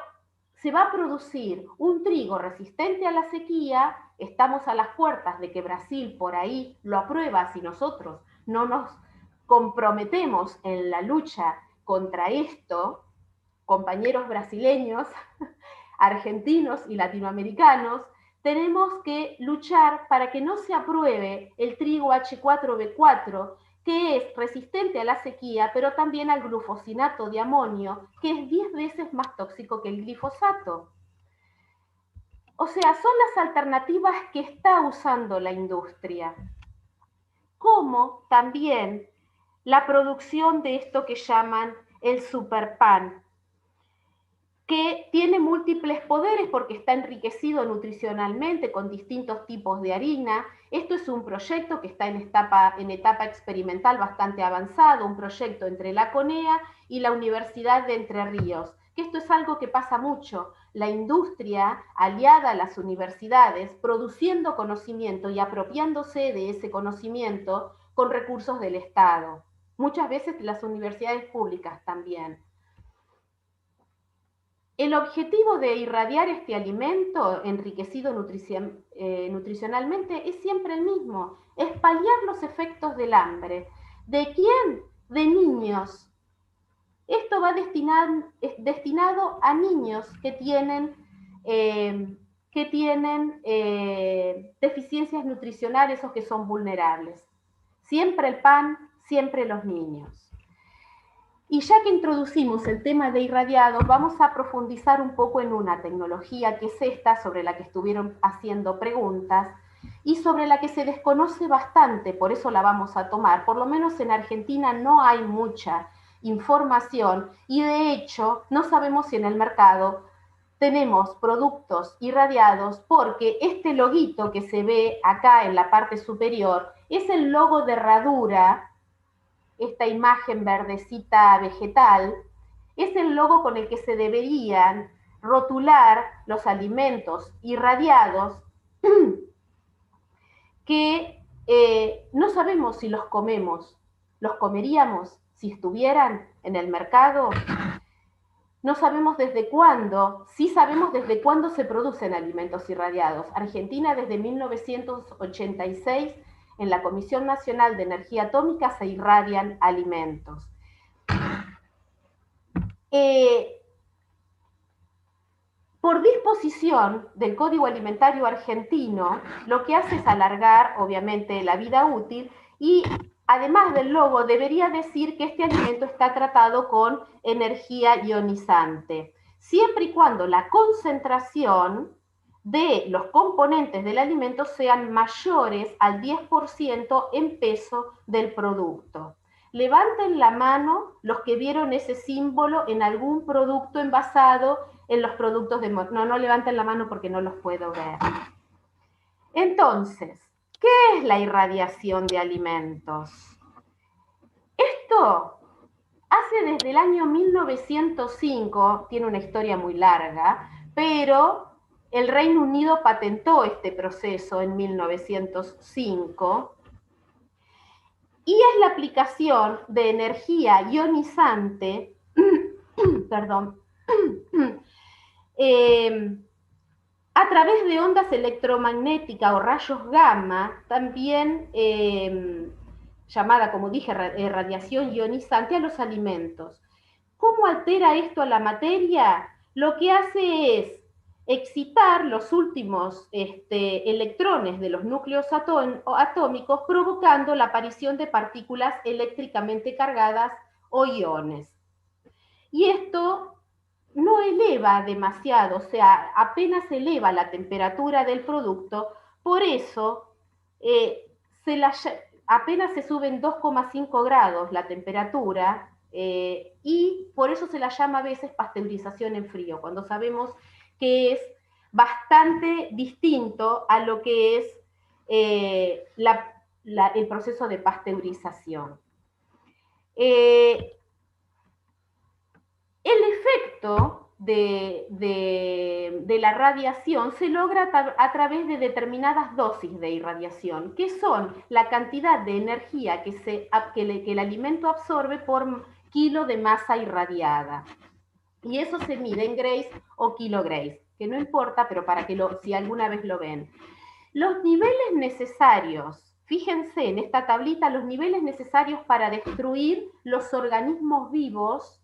S2: se va a producir un trigo resistente a la sequía. Estamos a las puertas de que Brasil por ahí lo aprueba si nosotros no nos comprometemos en la lucha contra esto, compañeros brasileños, argentinos y latinoamericanos, tenemos que luchar para que no se apruebe el trigo H4B4, que es resistente a la sequía, pero también al glufosinato de amonio, que es 10 veces más tóxico que el glifosato. O sea, son las alternativas que está usando la industria. Como también la producción de esto que llaman el superpan, que tiene múltiples poderes porque está enriquecido nutricionalmente con distintos tipos de harina. Esto es un proyecto que está en etapa experimental bastante avanzado, un proyecto entre la CONEA y la Universidad de Entre Ríos, que esto es algo que pasa mucho, la industria aliada a las universidades, produciendo conocimiento y apropiándose de ese conocimiento con recursos del Estado, muchas veces las universidades públicas también. El objetivo de irradiar este alimento enriquecido nutricionalmente es siempre el mismo, es paliar los efectos del hambre. ¿De quién? De niños. Esto va destinado a niños que tienen deficiencias nutricionales o que son vulnerables. Siempre el pan, siempre los niños. Y ya que introducimos el tema de irradiados, vamos a profundizar un poco en una tecnología que es esta, sobre la que estuvieron haciendo preguntas, y sobre la que se desconoce bastante, por eso la vamos a tomar. Por lo menos en Argentina no hay mucha información, y de hecho no sabemos si en el mercado tenemos productos irradiados, porque este loguito que se ve acá en la parte superior es el logo de Herradura. Esta imagen verdecita vegetal, es el logo con el que se deberían rotular los alimentos irradiados que no sabemos si los comemos. ¿Los comeríamos si estuvieran en el mercado? No sabemos desde cuándo, sí sabemos desde cuándo se producen alimentos irradiados. Argentina desde 1986 en la Comisión Nacional de Energía Atómica se irradian alimentos. Por disposición del Código Alimentario Argentino, lo que hace es alargar, obviamente, la vida útil y, además del logo, debería decir que este alimento está tratado con energía ionizante, siempre y cuando la concentración de los componentes del alimento sean mayores al 10% en peso del producto. Levanten la mano los que vieron ese símbolo en algún producto envasado en los productos de... No levanten la mano porque no los puedo ver. Entonces, ¿qué es la irradiación de alimentos? Esto hace desde el año 1905, tiene una historia muy larga, pero el Reino Unido patentó este proceso en 1905 y es la aplicación de energía ionizante, perdón, a través de ondas electromagnéticas o rayos gamma, también llamada, como dije, radiación ionizante a los alimentos. ¿Cómo altera esto a la materia? Lo que hace es excitar los últimos electrones de los núcleos atómicos, provocando la aparición de partículas eléctricamente cargadas o iones. Y esto no eleva demasiado, o sea, apenas eleva la temperatura del producto, por eso apenas se suben 2,5 grados la temperatura, y por eso se la llama a veces pasteurización en frío, cuando sabemos que es bastante distinto a lo que es el proceso de pasteurización. El efecto de la radiación se logra a través de determinadas dosis de irradiación, que son la cantidad de energía que el alimento absorbe por kilo de masa irradiada. Y eso se mide en grays o kilograys, que no importa, pero para que si alguna vez lo ven. Los niveles necesarios, fíjense en esta tablita, los niveles necesarios para destruir los organismos vivos.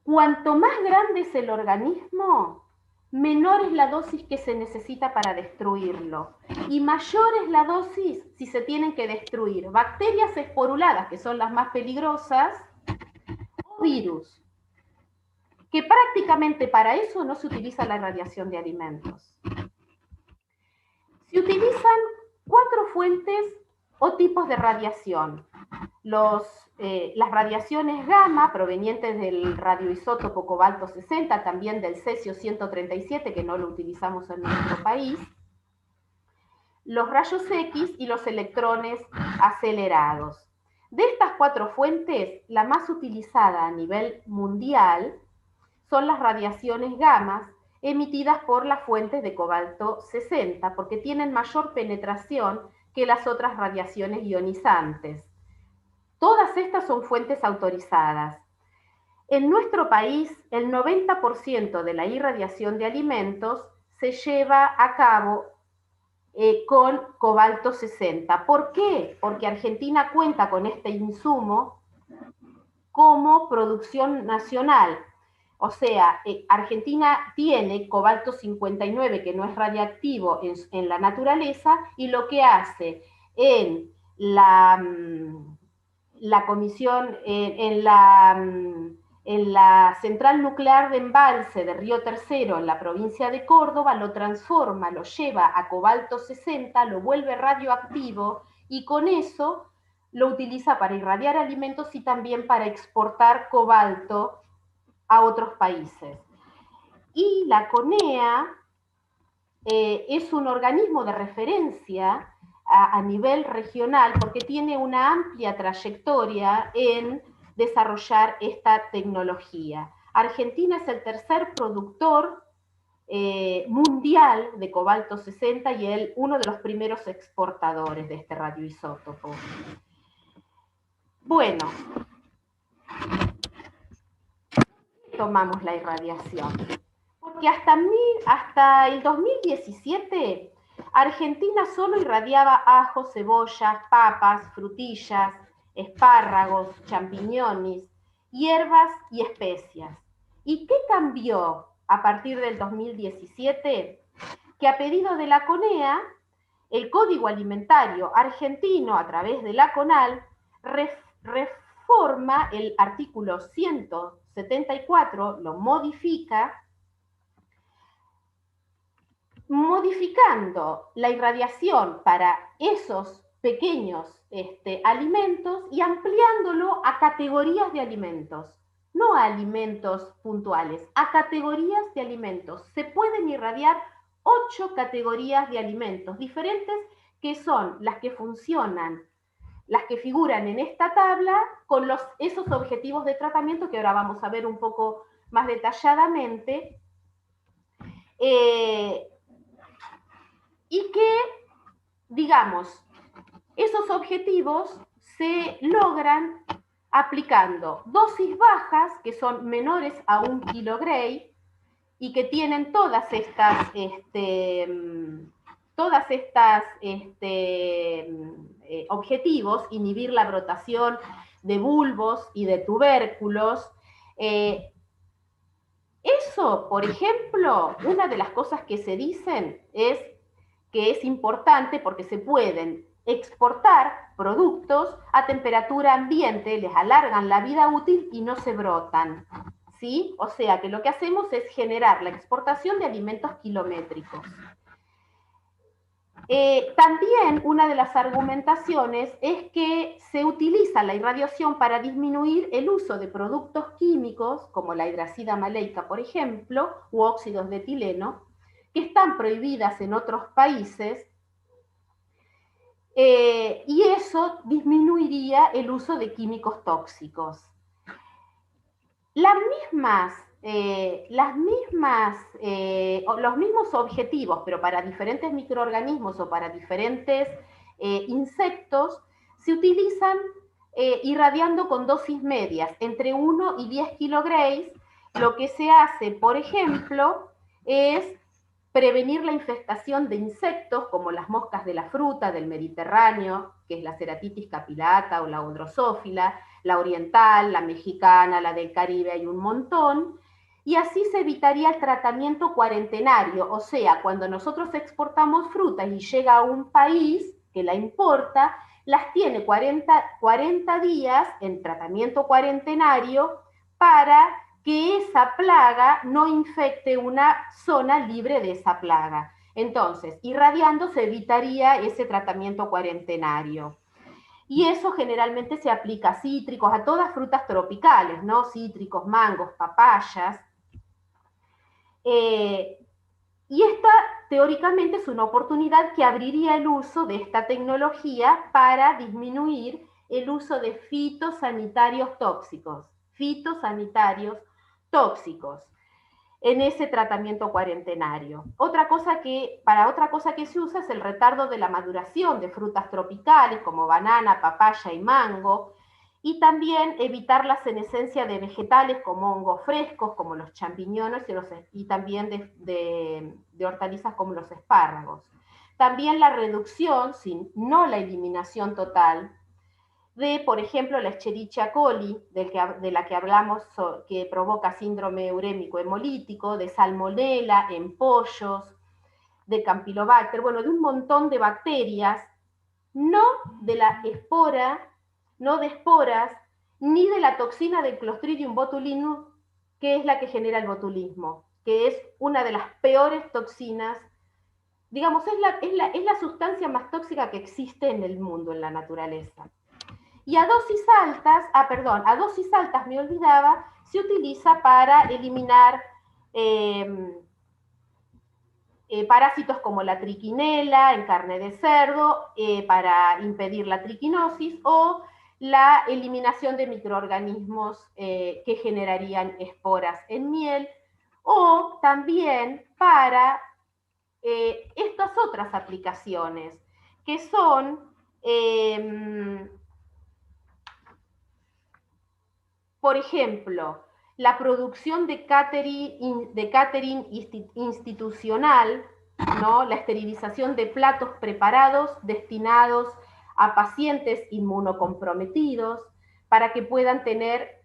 S2: Cuanto más grande es el organismo, menor es la dosis que se necesita para destruirlo. Y mayor es la dosis si se tienen que destruir bacterias esporuladas, que son las más peligrosas, o virus, que prácticamente para eso no se utiliza la radiación de alimentos. Se utilizan 4 fuentes o tipos de radiación. Las radiaciones gamma, provenientes del radioisótopo cobalto 60, también del cesio 137, que no lo utilizamos en nuestro país, los rayos X y los electrones acelerados. De estas 4 fuentes, la más utilizada a nivel mundial son las radiaciones gamma, emitidas por las fuentes de cobalto 60, porque tienen mayor penetración que las otras radiaciones ionizantes. Todas estas son fuentes autorizadas. En nuestro país, el 90% de la irradiación de alimentos se lleva a cabo con cobalto 60. ¿Por qué? Porque Argentina cuenta con este insumo como producción nacional. O sea, Argentina tiene cobalto 59, que no es radiactivo en la naturaleza, y lo que hace en la comisión, en la central nuclear de embalse de Río Tercero, en la provincia de Córdoba, lo transforma, lo lleva a cobalto 60, lo vuelve radioactivo, y con eso lo utiliza para irradiar alimentos y también para exportar cobalto a otros países. Y la CONEA es un organismo de referencia a nivel regional porque tiene una amplia trayectoria en desarrollar esta tecnología. Argentina es el tercer productor mundial de cobalto 60 y uno de los primeros exportadores de este radioisótopo. Bueno, tomamos la irradiación. Porque hasta el 2017, Argentina solo irradiaba ajos, cebollas, papas, frutillas, espárragos, champiñones, hierbas y especias. ¿Y qué cambió a partir del 2017? Que a pedido de la CONEA, el Código Alimentario Argentino, a través de la CONAL, reforma el artículo 174, lo modifica, modificando la irradiación para esos pequeños alimentos y ampliándolo a categorías de alimentos, no a alimentos puntuales, a categorías de alimentos. Se pueden irradiar 8 categorías de alimentos diferentes, que son las que funcionan, las que figuran en esta tabla, con esos objetivos de tratamiento que ahora vamos a ver un poco más detalladamente. Y que, digamos, esos objetivos se logran aplicando dosis bajas, que son menores a 1 kilogray, y que tienen todas estas objetivos: inhibir la brotación de bulbos y de tubérculos. Eso, por ejemplo, una de las cosas que se dicen es que es importante porque se pueden exportar productos a temperatura ambiente, les alargan la vida útil y no se brotan, ¿sí? O sea que lo que hacemos es generar la exportación de alimentos kilométricos. También una de las argumentaciones es que se utiliza la irradiación para disminuir el uso de productos químicos, como la hidracina maleica, por ejemplo, u óxidos de etileno, que están prohibidas en otros países, y eso disminuiría el uso de químicos tóxicos. los mismos objetivos, pero para diferentes microorganismos o para diferentes insectos, se utilizan irradiando con dosis medias, entre 1 y 10 kilogray. Lo que se hace, por ejemplo, es prevenir la infestación de insectos como las moscas de la fruta del Mediterráneo, que es la Ceratitis capillata o la Drosófila, la oriental, la mexicana, la del Caribe, hay un montón, y así se evitaría el tratamiento cuarentenario, o sea, cuando nosotros exportamos frutas y llega a un país que la importa, las tiene 40 días en tratamiento cuarentenario para que esa plaga no infecte una zona libre de esa plaga. Entonces, irradiando se evitaría ese tratamiento cuarentenario. Y eso generalmente se aplica a cítricos, a todas frutas tropicales, ¿no? Cítricos, mangos, papayas. Y esta teóricamente es una oportunidad que abriría el uso de esta tecnología para disminuir el uso de fitosanitarios tóxicos. Fitosanitarios tóxicos en ese tratamiento cuarentenario. Para otra cosa que se usa es el retardo de la maduración de frutas tropicales como banana, papaya y mango, y también evitar la senescencia de vegetales como hongos frescos, como los champiñones, y también de hortalizas como los espárragos. También la reducción, no la eliminación total, de, por ejemplo, la Escherichia coli, de la que hablamos, que provoca síndrome urémico hemolítico, de Salmonella en pollos, de Campylobacter, bueno, de un montón de bacterias, no de la espora, no de esporas, ni de la toxina del Clostridium botulinum, que es la que genera el botulismo, que es una de las peores toxinas, digamos, es la sustancia más tóxica que existe en el mundo, en la naturaleza. Y a dosis altas me olvidaba, se utiliza para eliminar parásitos como la triquinela en carne de cerdo, para impedir la triquinosis, o la eliminación de microorganismos que generarían esporas en miel, o también para estas otras aplicaciones, que son por ejemplo, la producción de catering institucional, ¿no? La esterilización de platos preparados destinados a pacientes inmunocomprometidos para que puedan tener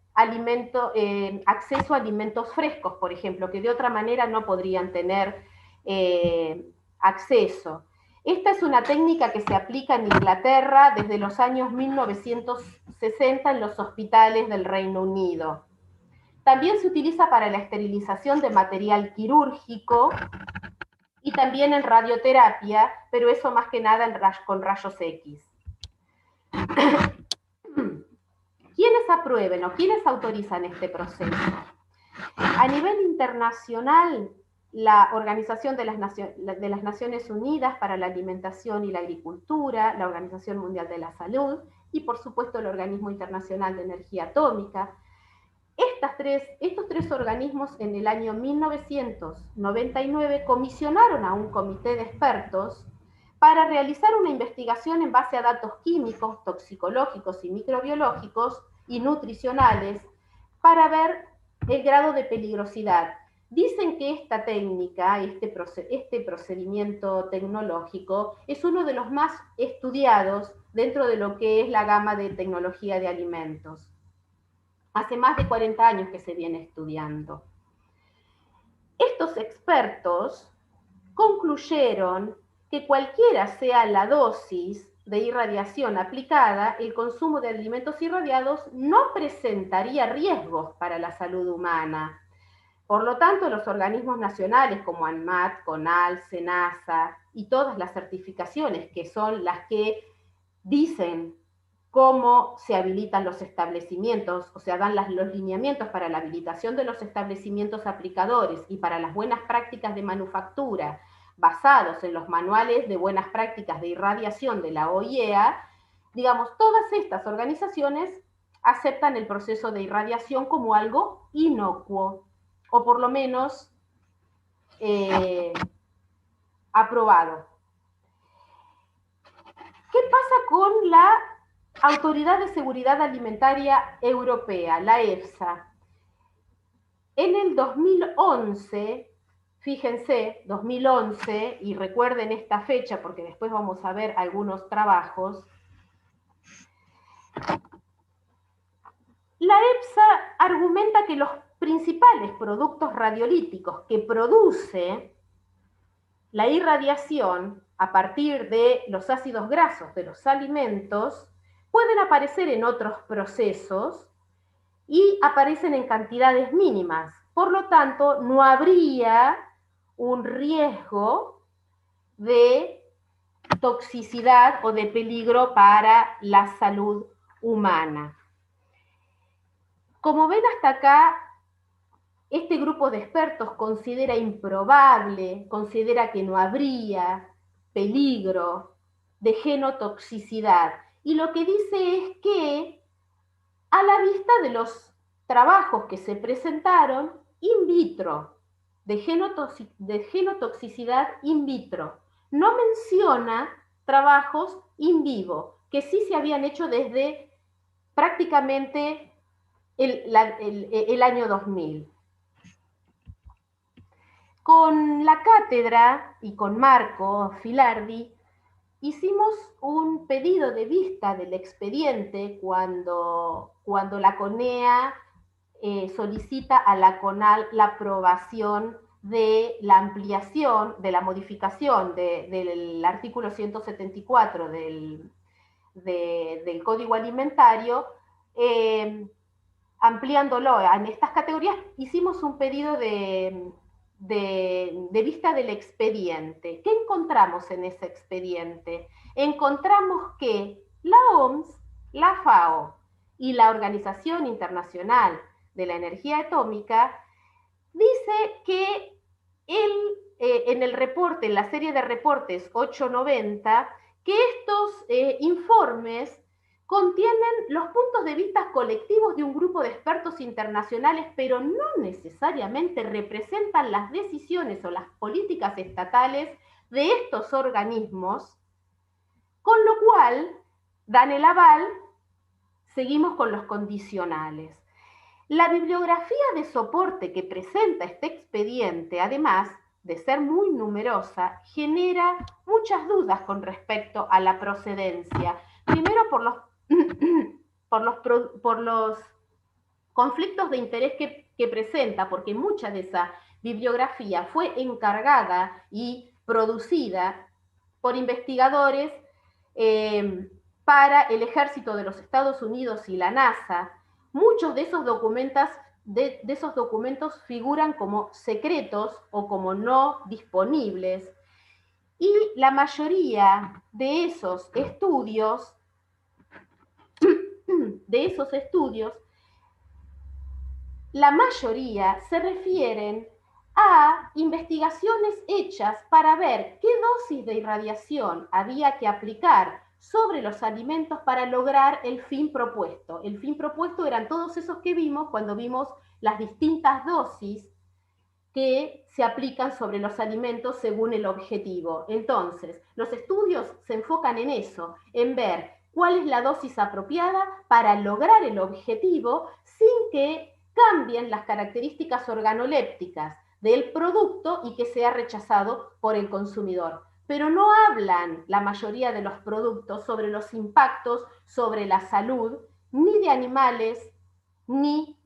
S2: acceso a alimentos frescos, por ejemplo, que de otra manera no podrían tener acceso. Esta es una técnica que se aplica en Inglaterra desde los años 1960 en los hospitales del Reino Unido. También se utiliza para la esterilización de material quirúrgico y también en radioterapia, pero eso más que nada con rayos X. ¿Quiénes aprueben o quiénes autorizan este proceso? A nivel internacional, la Organización de las Naciones Unidas para la Alimentación y la Agricultura, la Organización Mundial de la Salud y, por supuesto, el Organismo Internacional de Energía Atómica. Estos tres organismos en el año 1999 comisionaron a un comité de expertos para realizar una investigación en base a datos químicos, toxicológicos y microbiológicos y nutricionales para ver el grado de peligrosidad. Dicen que esta técnica, este procedimiento tecnológico, es uno de los más estudiados dentro de lo que es la gama de tecnología de alimentos. Hace más de 40 años que se viene estudiando. Estos expertos concluyeron que cualquiera sea la dosis de irradiación aplicada, el consumo de alimentos irradiados no presentaría riesgos para la salud humana. Por lo tanto, los organismos nacionales como ANMAT, CONAL, SENASA y todas las certificaciones que son las que dicen cómo se habilitan los establecimientos, o sea, dan los lineamientos para la habilitación de los establecimientos aplicadores y para las buenas prácticas de manufactura, basados en los manuales de buenas prácticas de irradiación de la OIEA, digamos, todas estas organizaciones aceptan el proceso de irradiación como algo inocuo, o por lo menos aprobado. ¿Qué pasa con la Autoridad de Seguridad Alimentaria Europea, la EFSA? En el 2011, fíjense, 2011, y recuerden esta fecha porque después vamos a ver algunos trabajos, la EFSA argumenta que los principales productos radiolíticos que produce la irradiación a partir de los ácidos grasos de los alimentos pueden aparecer en otros procesos y aparecen en cantidades mínimas. Por lo tanto, no habría un riesgo de toxicidad o de peligro para la salud humana. Como ven hasta acá, este grupo de expertos considera improbable, considera que no habría peligro de genotoxicidad. Y lo que dice es que, a la vista de los trabajos que se presentaron in vitro, de genotoxicidad in vitro, no menciona trabajos in vivo, que sí se habían hecho desde prácticamente el año 2000. Con la cátedra y con Marco Filardi hicimos un pedido de vista del expediente cuando la CONEA solicita a la CONAL la aprobación de la ampliación, de la modificación del artículo 174 del Código Alimentario, ampliándolo en estas categorías. Hicimos un pedido de vista del expediente. ¿Qué encontramos en ese expediente? Encontramos que la OMS, la FAO y la Organización Internacional de la Energía Atómica dice que en el reporte, en la serie de reportes 890, que estos informes contienen los puntos de vista colectivos de un grupo de expertos internacionales, pero no necesariamente representan las decisiones o las políticas estatales de estos organismos, con lo cual dan el aval, seguimos con los condicionales. La bibliografía de soporte que presenta este expediente, además de ser muy numerosa, genera muchas dudas con respecto a la procedencia. Primero por los conflictos de interés que presenta, porque mucha de esa bibliografía fue encargada y producida por investigadores para el Ejército de los Estados Unidos y la NASA. Muchos de esos documentos figuran como secretos o como no disponibles, y la mayoría de esos estudios, la mayoría se refieren a investigaciones hechas para ver qué dosis de irradiación había que aplicar sobre los alimentos para lograr el fin propuesto. El fin propuesto eran todos esos que vimos cuando vimos las distintas dosis que se aplican sobre los alimentos según el objetivo. Entonces, los estudios se enfocan en eso, en ver cuál es la dosis apropiada para lograr el objetivo sin que cambien las características organolépticas del producto y que sea rechazado por el consumidor. Pero no hablan la mayoría de los productos sobre los impactos sobre la salud, ni de animales, ni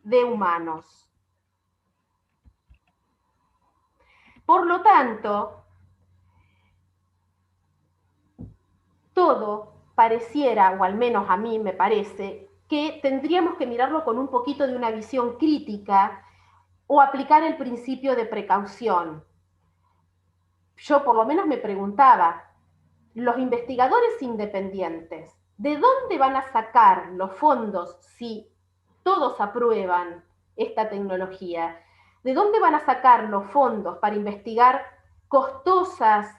S2: de humanos. Por lo tanto, todo pareciera, o al menos a mí me parece, que tendríamos que mirarlo con un poquito de una visión crítica o aplicar el principio de precaución. Yo por lo menos me preguntaba, los investigadores independientes, ¿de dónde van a sacar los fondos si todos aprueban esta tecnología? ¿De dónde van a sacar los fondos para investigar costosas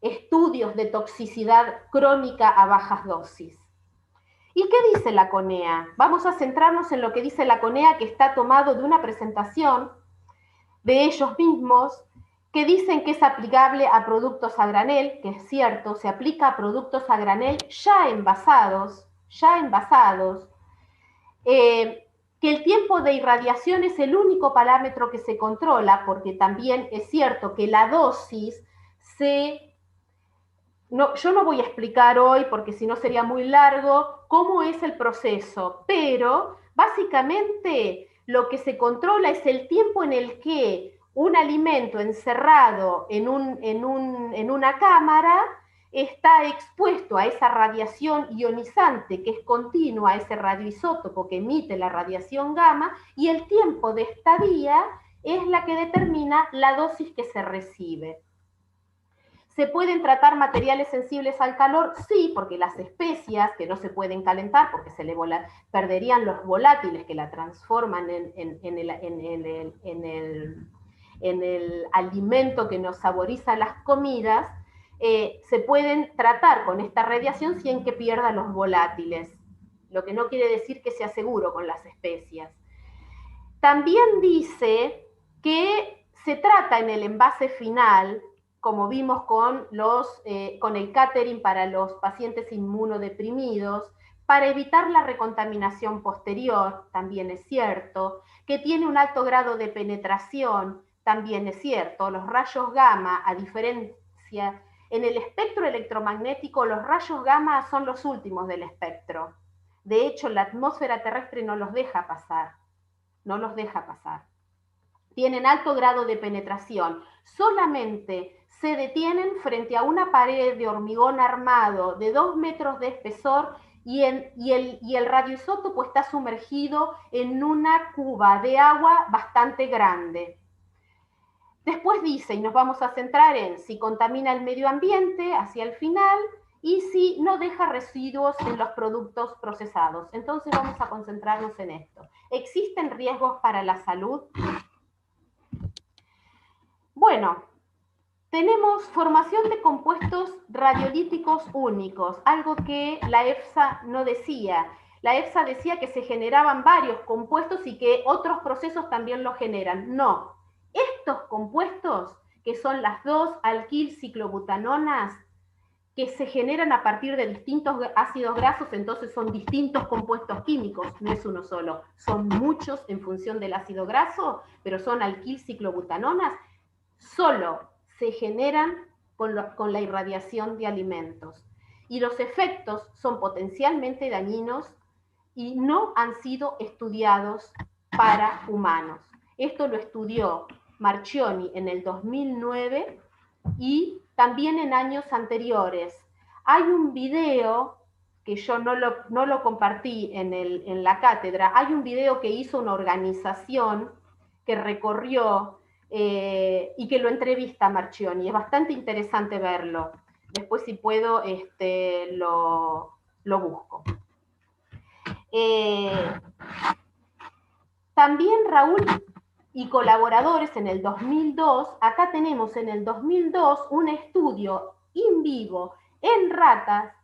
S2: estudios de toxicidad crónica a bajas dosis? ¿Y qué dice la CONEA? Vamos a centrarnos en lo que dice la CONEA, que está tomado de una presentación de ellos mismos, que dicen que es aplicable a productos a granel, que es cierto, se aplica a productos a granel ya envasados, que el tiempo de irradiación es el único parámetro que se controla, porque también es cierto que la dosis yo no voy a explicar hoy, porque si no sería muy largo, cómo es el proceso, pero básicamente lo que se controla es el tiempo en el que un alimento encerrado en una cámara está expuesto a esa radiación ionizante que es continua, a ese radioisótopo que emite la radiación gamma, y el tiempo de estadía es la que determina la dosis que se recibe. ¿Se pueden tratar materiales sensibles al calor? Sí, porque las especias que no se pueden calentar porque perderían los volátiles que la transforman en el alimento que nos saboriza las comidas, se pueden tratar con esta radiación sin que pierda los volátiles, lo que no quiere decir que sea seguro con las especias. También dice que se trata en el envase final, como vimos con el catering para los pacientes inmunodeprimidos, para evitar la recontaminación posterior, también es cierto, que tiene un alto grado de penetración, también es cierto. Los rayos gamma, a diferencia, en el espectro electromagnético, los rayos gamma son los últimos del espectro. De hecho, la atmósfera terrestre no los deja pasar. Tienen alto grado de penetración. Solamente se detienen frente a una pared de hormigón armado de 2 metros de espesor y el radioisótopo está sumergido en una cuba de agua bastante grande. Después dice, y nos vamos a centrar en si contamina el medio ambiente hacia el final y si no deja residuos en los productos procesados. Entonces vamos a concentrarnos en esto. ¿Existen riesgos para la salud? Bueno, tenemos formación de compuestos radiolíticos únicos, algo que la EFSA no decía. La EFSA decía que se generaban varios compuestos y que otros procesos también lo generan. No, estos compuestos, que son las 2-alquil-ciclobutanonas, que se generan a partir de distintos ácidos grasos, entonces son distintos compuestos químicos, no es uno solo, son muchos en función del ácido graso, pero son alquil-ciclobutanonas, solo se generan con la irradiación de alimentos. Y los efectos son potencialmente dañinos y no han sido estudiados para humanos. Esto lo estudió Marchioni en el 2009 y también en años anteriores. Hay un video que yo no lo compartí en la cátedra, hay un video que hizo una organización que recorrió y que lo entrevista a Marchioni. Es bastante interesante verlo. Después, si puedo, lo busco. También Raúl y colaboradores en el 2002, acá tenemos en el 2002 un estudio in vivo en ratas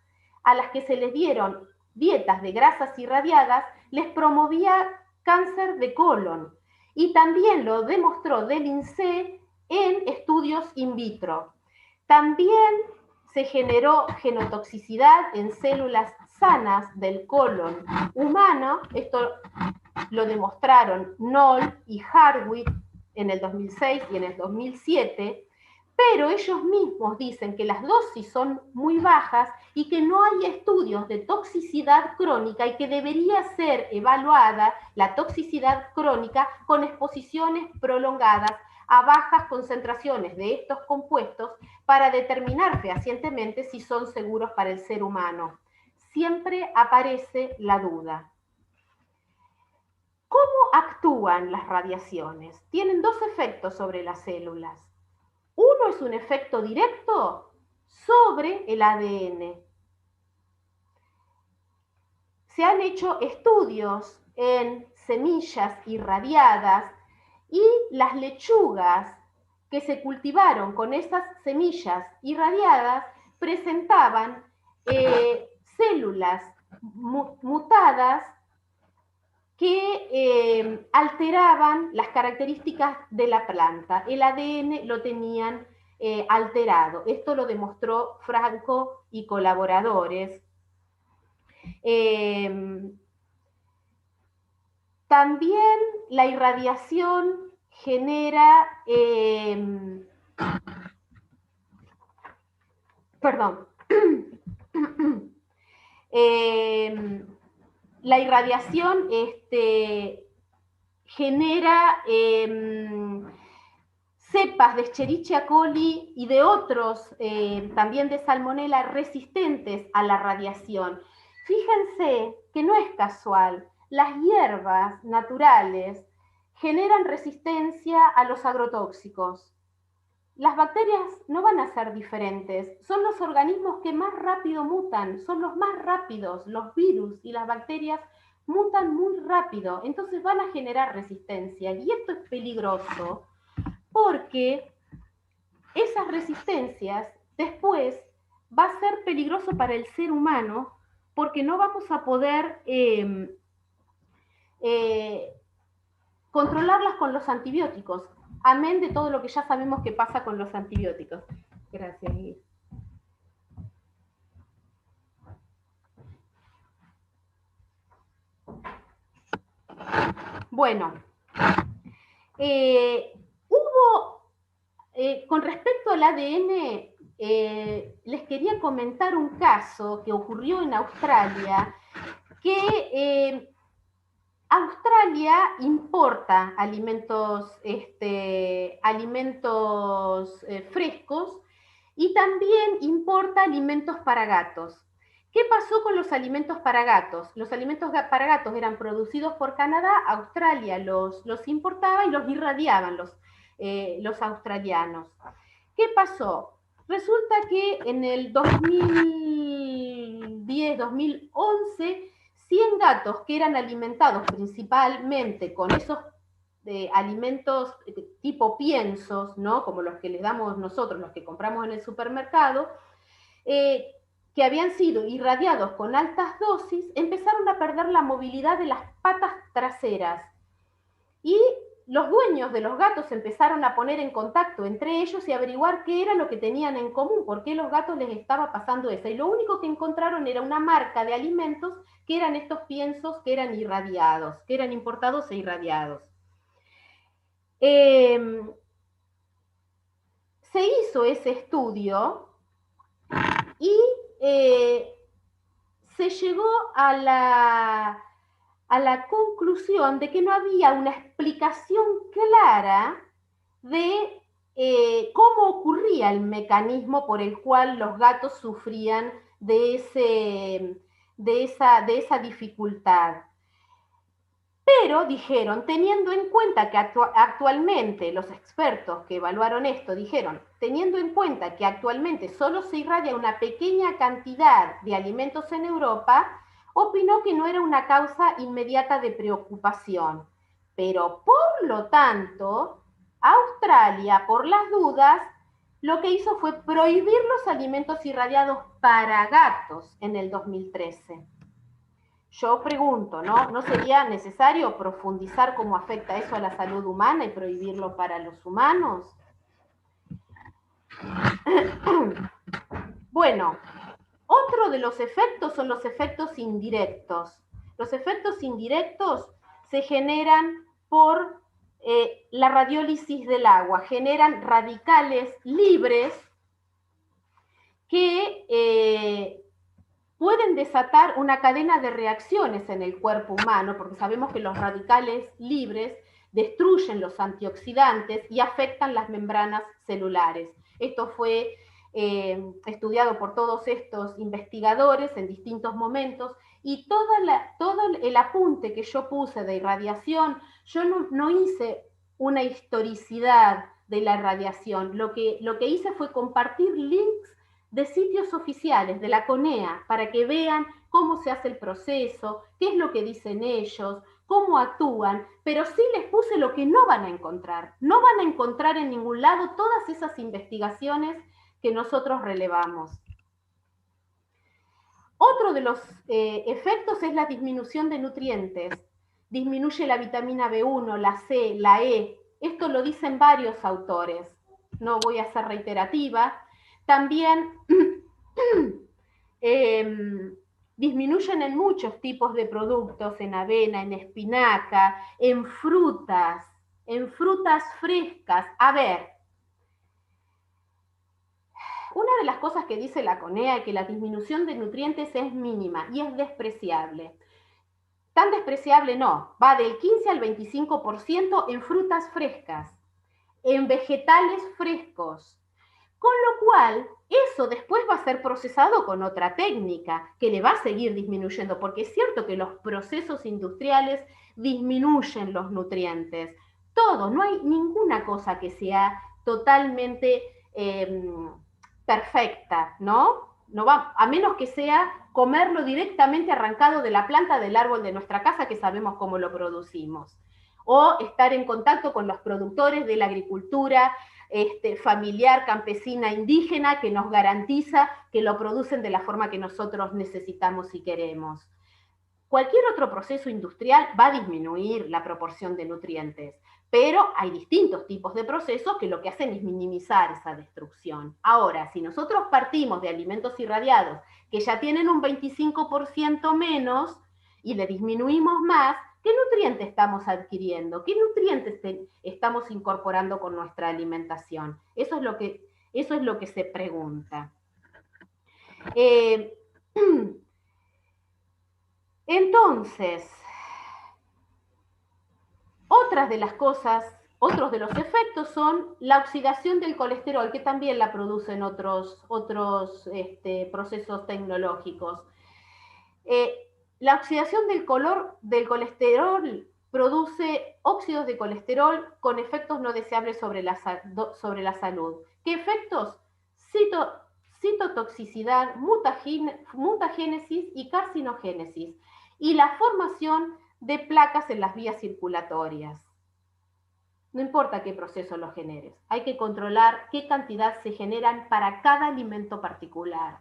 S2: a las que se les dieron dietas de grasas irradiadas, les promovía cáncer de colon. Y también lo demostró del INSEE en estudios in vitro. También se generó genotoxicidad en células sanas del colon humano. Esto lo demostraron Knoll y Hartwig en el 2006 y en el 2007, pero ellos mismos dicen que las dosis son muy bajas y que no hay estudios de toxicidad crónica y que debería ser evaluada la toxicidad crónica con exposiciones prolongadas a bajas concentraciones de estos compuestos para determinar fehacientemente si son seguros para el ser humano. Siempre aparece la duda. ¿Cómo actúan las radiaciones? Tienen dos efectos sobre las células. Uno es un efecto directo sobre el ADN. Se han hecho estudios en semillas irradiadas y las lechugas que se cultivaron con esas semillas irradiadas presentaban células mutadas que alteraban las características de la planta. El ADN lo tenían alterado. Esto lo demostró Franco y colaboradores. También la irradiación genera, perdón, la irradiación genera cepas de Escherichia coli y de otros, también de Salmonella, resistentes a la radiación. Fíjense que no es casual, las hierbas naturales generan resistencia a los agrotóxicos. Las bacterias no van a ser diferentes, son los organismos que más rápido mutan, son los más rápidos, los virus y las bacterias mutan muy rápido, entonces van a generar resistencia, y esto es peligroso porque esas resistencias después va a ser peligroso para el ser humano porque no vamos a poder controlarlas con los antibióticos, amén de todo lo que ya sabemos que pasa con los antibióticos. Gracias, Liz. Bueno, con respecto al ADN, les quería comentar un caso que ocurrió en Australia, que Australia importa alimentos frescos y también importa alimentos para gatos. ¿Qué pasó con los alimentos para gatos? Los alimentos para gatos eran producidos por Canadá, Australia los importaba y los irradiaban los australianos. ¿Qué pasó? Resulta que en el 2010-2011, 100 gatos que eran alimentados principalmente con esos alimentos tipo piensos, ¿no? Como los que les damos nosotros, los que compramos en el supermercado, que habían sido irradiados con altas dosis, empezaron a perder la movilidad de las patas traseras. Y los dueños de los gatos empezaron a poner en contacto entre ellos y averiguar qué era lo que tenían en común, por qué los gatos les estaba pasando eso. Y lo único que encontraron era una marca de alimentos que eran estos piensos que eran irradiados, que eran importados e irradiados. Se hizo ese estudio y se llegó a la conclusión de que no había una explicación clara de cómo ocurría el mecanismo por el cual los gatos sufrían de esa dificultad. Pero dijeron, teniendo en cuenta que actualmente los expertos que evaluaron esto dijeron, teniendo en cuenta que actualmente solo se irradia una pequeña cantidad de alimentos en Europa, opinó que no era una causa inmediata de preocupación. Pero por lo tanto, Australia, por las dudas, lo que hizo fue prohibir los alimentos irradiados para gatos en el 2013. Yo pregunto, ¿no? ¿No sería necesario profundizar cómo afecta eso a la salud humana y prohibirlo para los humanos? Bueno, otro de los efectos son los efectos indirectos. Los efectos indirectos se generan por la radiólisis del agua, generan radicales libres que pueden desatar una cadena de reacciones en el cuerpo humano, porque sabemos que los radicales libres destruyen los antioxidantes y afectan las membranas celulares. Esto fue estudiado por todos estos investigadores en distintos momentos, y todo el apunte que yo puse de irradiación, yo no hice una historicidad de la irradiación, lo que hice fue compartir links de sitios oficiales de la CONEA para que vean cómo se hace el proceso, qué es lo que dicen ellos, cómo actúan, pero sí les puse lo que no van a encontrar. No van a encontrar en ningún lado todas esas investigaciones que nosotros relevamos. Otro de los efectos es la disminución de nutrientes. Disminuye la vitamina B1, la C, la E. Esto lo dicen varios autores. No voy a ser reiterativa. También disminuyen en muchos tipos de productos, en avena, en espinaca, en frutas frescas. A ver, una de las cosas que dice la CONEA es que la disminución de nutrientes es mínima y es despreciable. Tan despreciable no, va del 15 al 25% en frutas frescas, en vegetales frescos, con lo cual eso después va a ser procesado con otra técnica que le va a seguir disminuyendo, porque es cierto que los procesos industriales disminuyen los nutrientes. Todo, no hay ninguna cosa que sea totalmente perfecta, ¿no? No va, a menos que sea comerlo directamente arrancado de la planta del árbol de nuestra casa, que sabemos cómo lo producimos. O estar en contacto con los productores de la agricultura familiar, campesina, indígena, que nos garantiza que lo producen de la forma que nosotros necesitamos y queremos. Cualquier otro proceso industrial va a disminuir la proporción de nutrientes, pero hay distintos tipos de procesos que lo que hacen es minimizar esa destrucción. Ahora, si nosotros partimos de alimentos irradiados que ya tienen un 25% menos y le disminuimos más, ¿qué nutrientes estamos adquiriendo? ¿Qué nutrientes estamos incorporando con nuestra alimentación? Eso es lo que se pregunta. Entonces, otras de las cosas, otros de los efectos son la oxidación del colesterol, que también la producen otros procesos tecnológicos. La oxidación del colesterol produce óxidos de colesterol con efectos no deseables sobre la salud. ¿Qué efectos? Citotoxicidad, mutagénesis y carcinogénesis, y la formación de placas en las vías circulatorias. No importa qué proceso lo generes, hay que controlar qué cantidad se generan para cada alimento particular.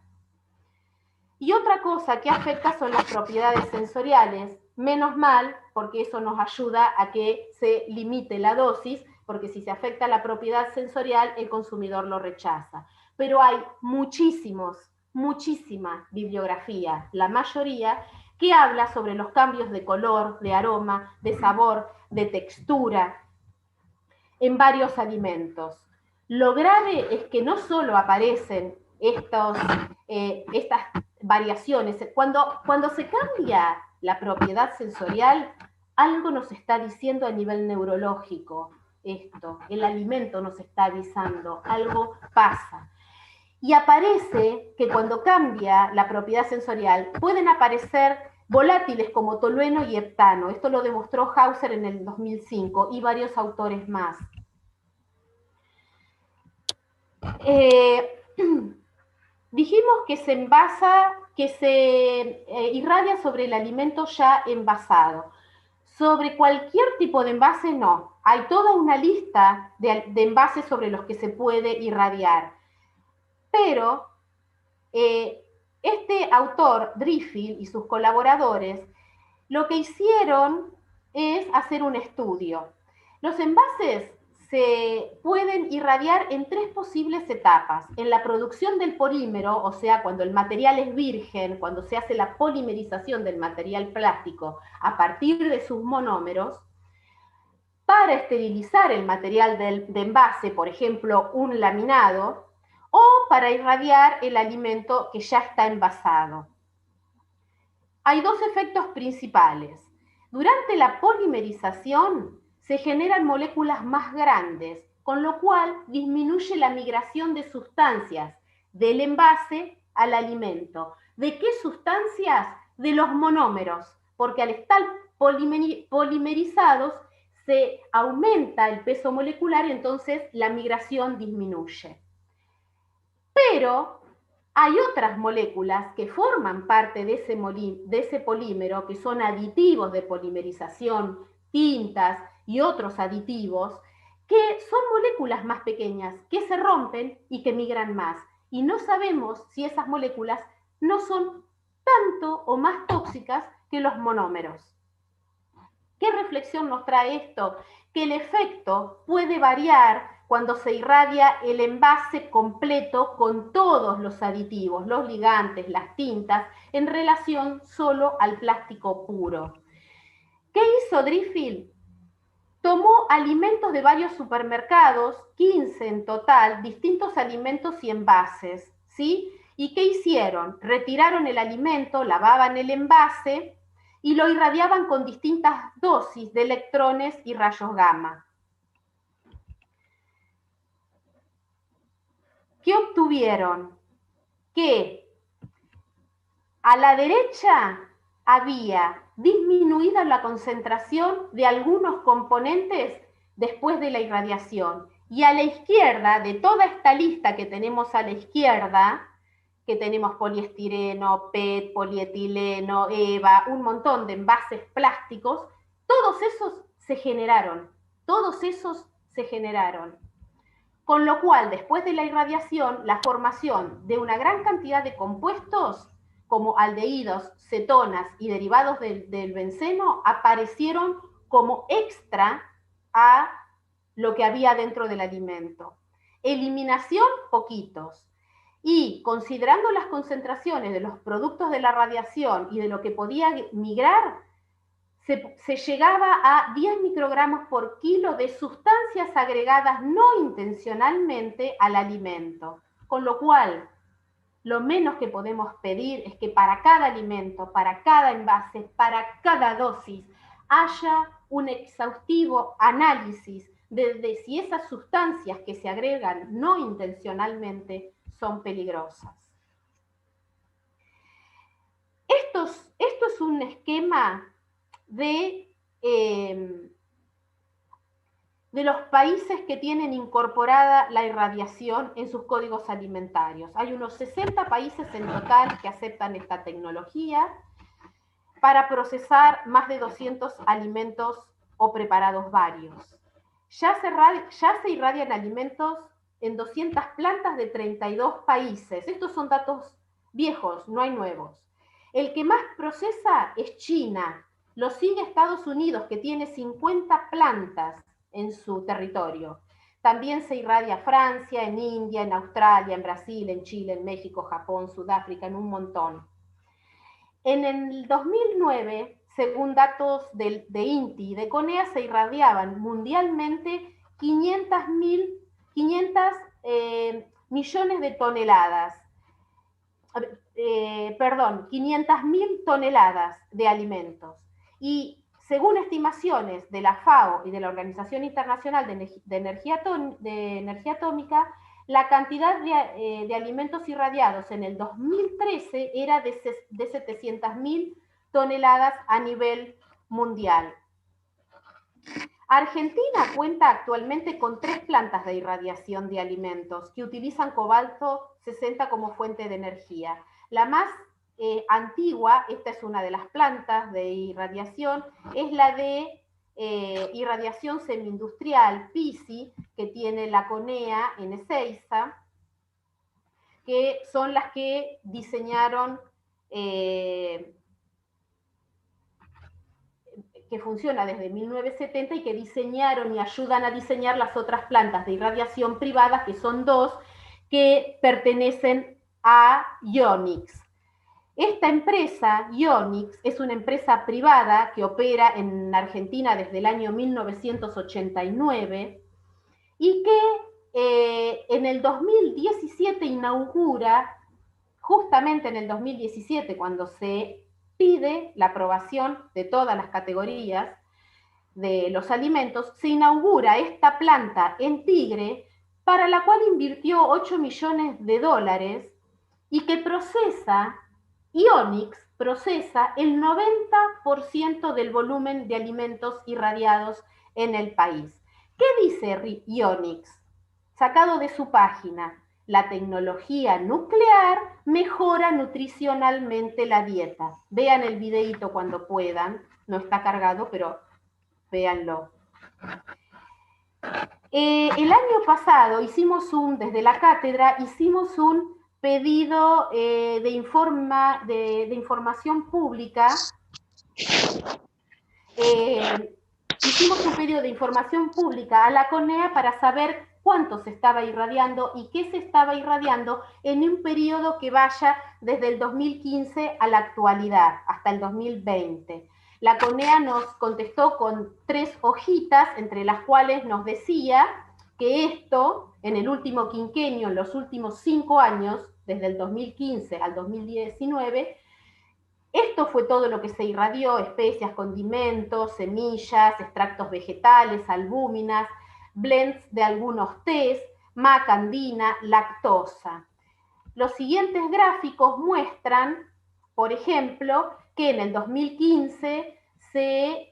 S2: Y otra cosa que afecta son las propiedades sensoriales. Menos mal, porque eso nos ayuda a que se limite la dosis, porque si se afecta la propiedad sensorial, el consumidor lo rechaza. Pero hay muchísima bibliografía, la mayoría, que habla sobre los cambios de color, de aroma, de sabor, de textura en varios alimentos. Lo grave es que no solo aparecen estas variaciones, cuando se cambia la propiedad sensorial, algo nos está diciendo a nivel neurológico esto, el alimento nos está avisando, algo pasa. Y aparece que cuando cambia la propiedad sensorial, pueden aparecer volátiles como tolueno y heptano. Esto lo demostró Hauser en el 2005 y varios autores más. Dijimos que se envasa, que se irradia sobre el alimento ya envasado. Sobre cualquier tipo de envase no. Hay toda una lista de envases sobre los que se puede irradiar. Pero este autor, Driffield, y sus colaboradores, lo que hicieron es hacer un estudio. Los envases se pueden irradiar en 3 posibles etapas. En la producción del polímero, o sea, cuando el material es virgen, cuando se hace la polimerización del material plástico a partir de sus monómeros, para esterilizar el material de envase, por ejemplo, un laminado, o para irradiar el alimento que ya está envasado. Hay 2 efectos principales. Durante la polimerización se generan moléculas más grandes, con lo cual disminuye la migración de sustancias del envase al alimento. ¿De qué sustancias? De los monómeros, porque al estar polimerizados se aumenta el peso molecular y entonces la migración disminuye. Pero hay otras moléculas que forman parte de ese polímero, que son aditivos de polimerización, tintas y otros aditivos, que son moléculas más pequeñas, que se rompen y que migran más. Y no sabemos si esas moléculas no son tanto o más tóxicas que los monómeros. ¿Qué reflexión nos trae esto? Que el efecto puede variar cuando se irradia el envase completo con todos los aditivos, los ligantes, las tintas, en relación solo al plástico puro. ¿Qué hizo Driffield? Tomó alimentos de varios supermercados, 15 en total, distintos alimentos y envases, ¿sí? ¿Y qué hicieron? Retiraron el alimento, lavaban el envase y lo irradiaban con distintas dosis de electrones y rayos gamma. ¿Qué obtuvieron? Que a la derecha había disminuida la concentración de algunos componentes después de la irradiación. Y a la izquierda, de toda esta lista que tenemos a la izquierda, que tenemos poliestireno, PET, polietileno, EVA, un montón de envases plásticos, todos esos se generaron. Con lo cual, después de la irradiación, la formación de una gran cantidad de compuestos, como aldehídos, cetonas y derivados del benceno, aparecieron como extra a lo que había dentro del alimento. Eliminación, poquitos. Y considerando las concentraciones de los productos de la radiación y de lo que podía migrar, se llegaba a 10 microgramos por kilo de sustancias agregadas no intencionalmente al alimento. Con lo cual, lo menos que podemos pedir es que para cada alimento, para cada envase, para cada dosis, haya un exhaustivo análisis de si esas sustancias que se agregan no intencionalmente son peligrosas. Esto es un esquema de los países que tienen incorporada la irradiación en sus códigos alimentarios. Hay unos 60 países en total que aceptan esta tecnología para procesar más de 200 alimentos o preparados varios. Ya se irradian alimentos en 200 plantas de 32 países. Estos son datos viejos, no hay nuevos. El que más procesa es China. Lo sigue Estados Unidos, que tiene 50 plantas en su territorio. También se irradia Francia, en India, en Australia, en Brasil, en Chile, en México, Japón, Sudáfrica, en un montón. En el 2009, según datos de INTI y de CONEA, se irradiaban mundialmente 500 millones de toneladas. 500.000 toneladas de alimentos. Y según estimaciones de la FAO y de la Organización Internacional de Energía Atómica, la cantidad de alimentos irradiados en el 2013 era de 700.000 toneladas a nivel mundial. Argentina cuenta actualmente con 3 plantas de irradiación de alimentos que utilizan cobalto 60 como fuente de energía. La más antigua, esta es una de las plantas de irradiación, es la de irradiación semi-industrial, PISI, que tiene la CONEA en Ezeiza, que son las que diseñaron que funciona desde 1970 y que diseñaron y ayudan a diseñar las otras plantas de irradiación privadas, que son 2, que pertenecen a Ionix. Esta empresa, Ionix, es una empresa privada que opera en Argentina desde el año 1989 y que en el 2017 inaugura, justamente en el 2017, cuando se pide la aprobación de todas las categorías de los alimentos, se inaugura esta planta en Tigre, para la cual invirtió 8 millones de dólares y que Ionix procesa el 90% del volumen de alimentos irradiados en el país. ¿Qué dice Ionix? Sacado de su página: la tecnología nuclear mejora nutricionalmente la dieta. Vean el videíto cuando puedan, no está cargado, pero véanlo. El año pasado desde la cátedra hicimos un pedido de información pública, hicimos un pedido de información pública a la CONEA para saber cuánto se estaba irradiando y qué se estaba irradiando en un periodo que vaya desde el 2015 a la actualidad, hasta el 2020. La CONEA nos contestó con 3 hojitas, entre las cuales nos decía que esto, en el último quinquenio, en los últimos 5 años, desde el 2015 al 2019, esto fue todo lo que se irradió: especias, condimentos, semillas, extractos vegetales, albúminas, blends de algunos tés, maca andina, lactosa. Los siguientes gráficos muestran, por ejemplo, que en el 2015 se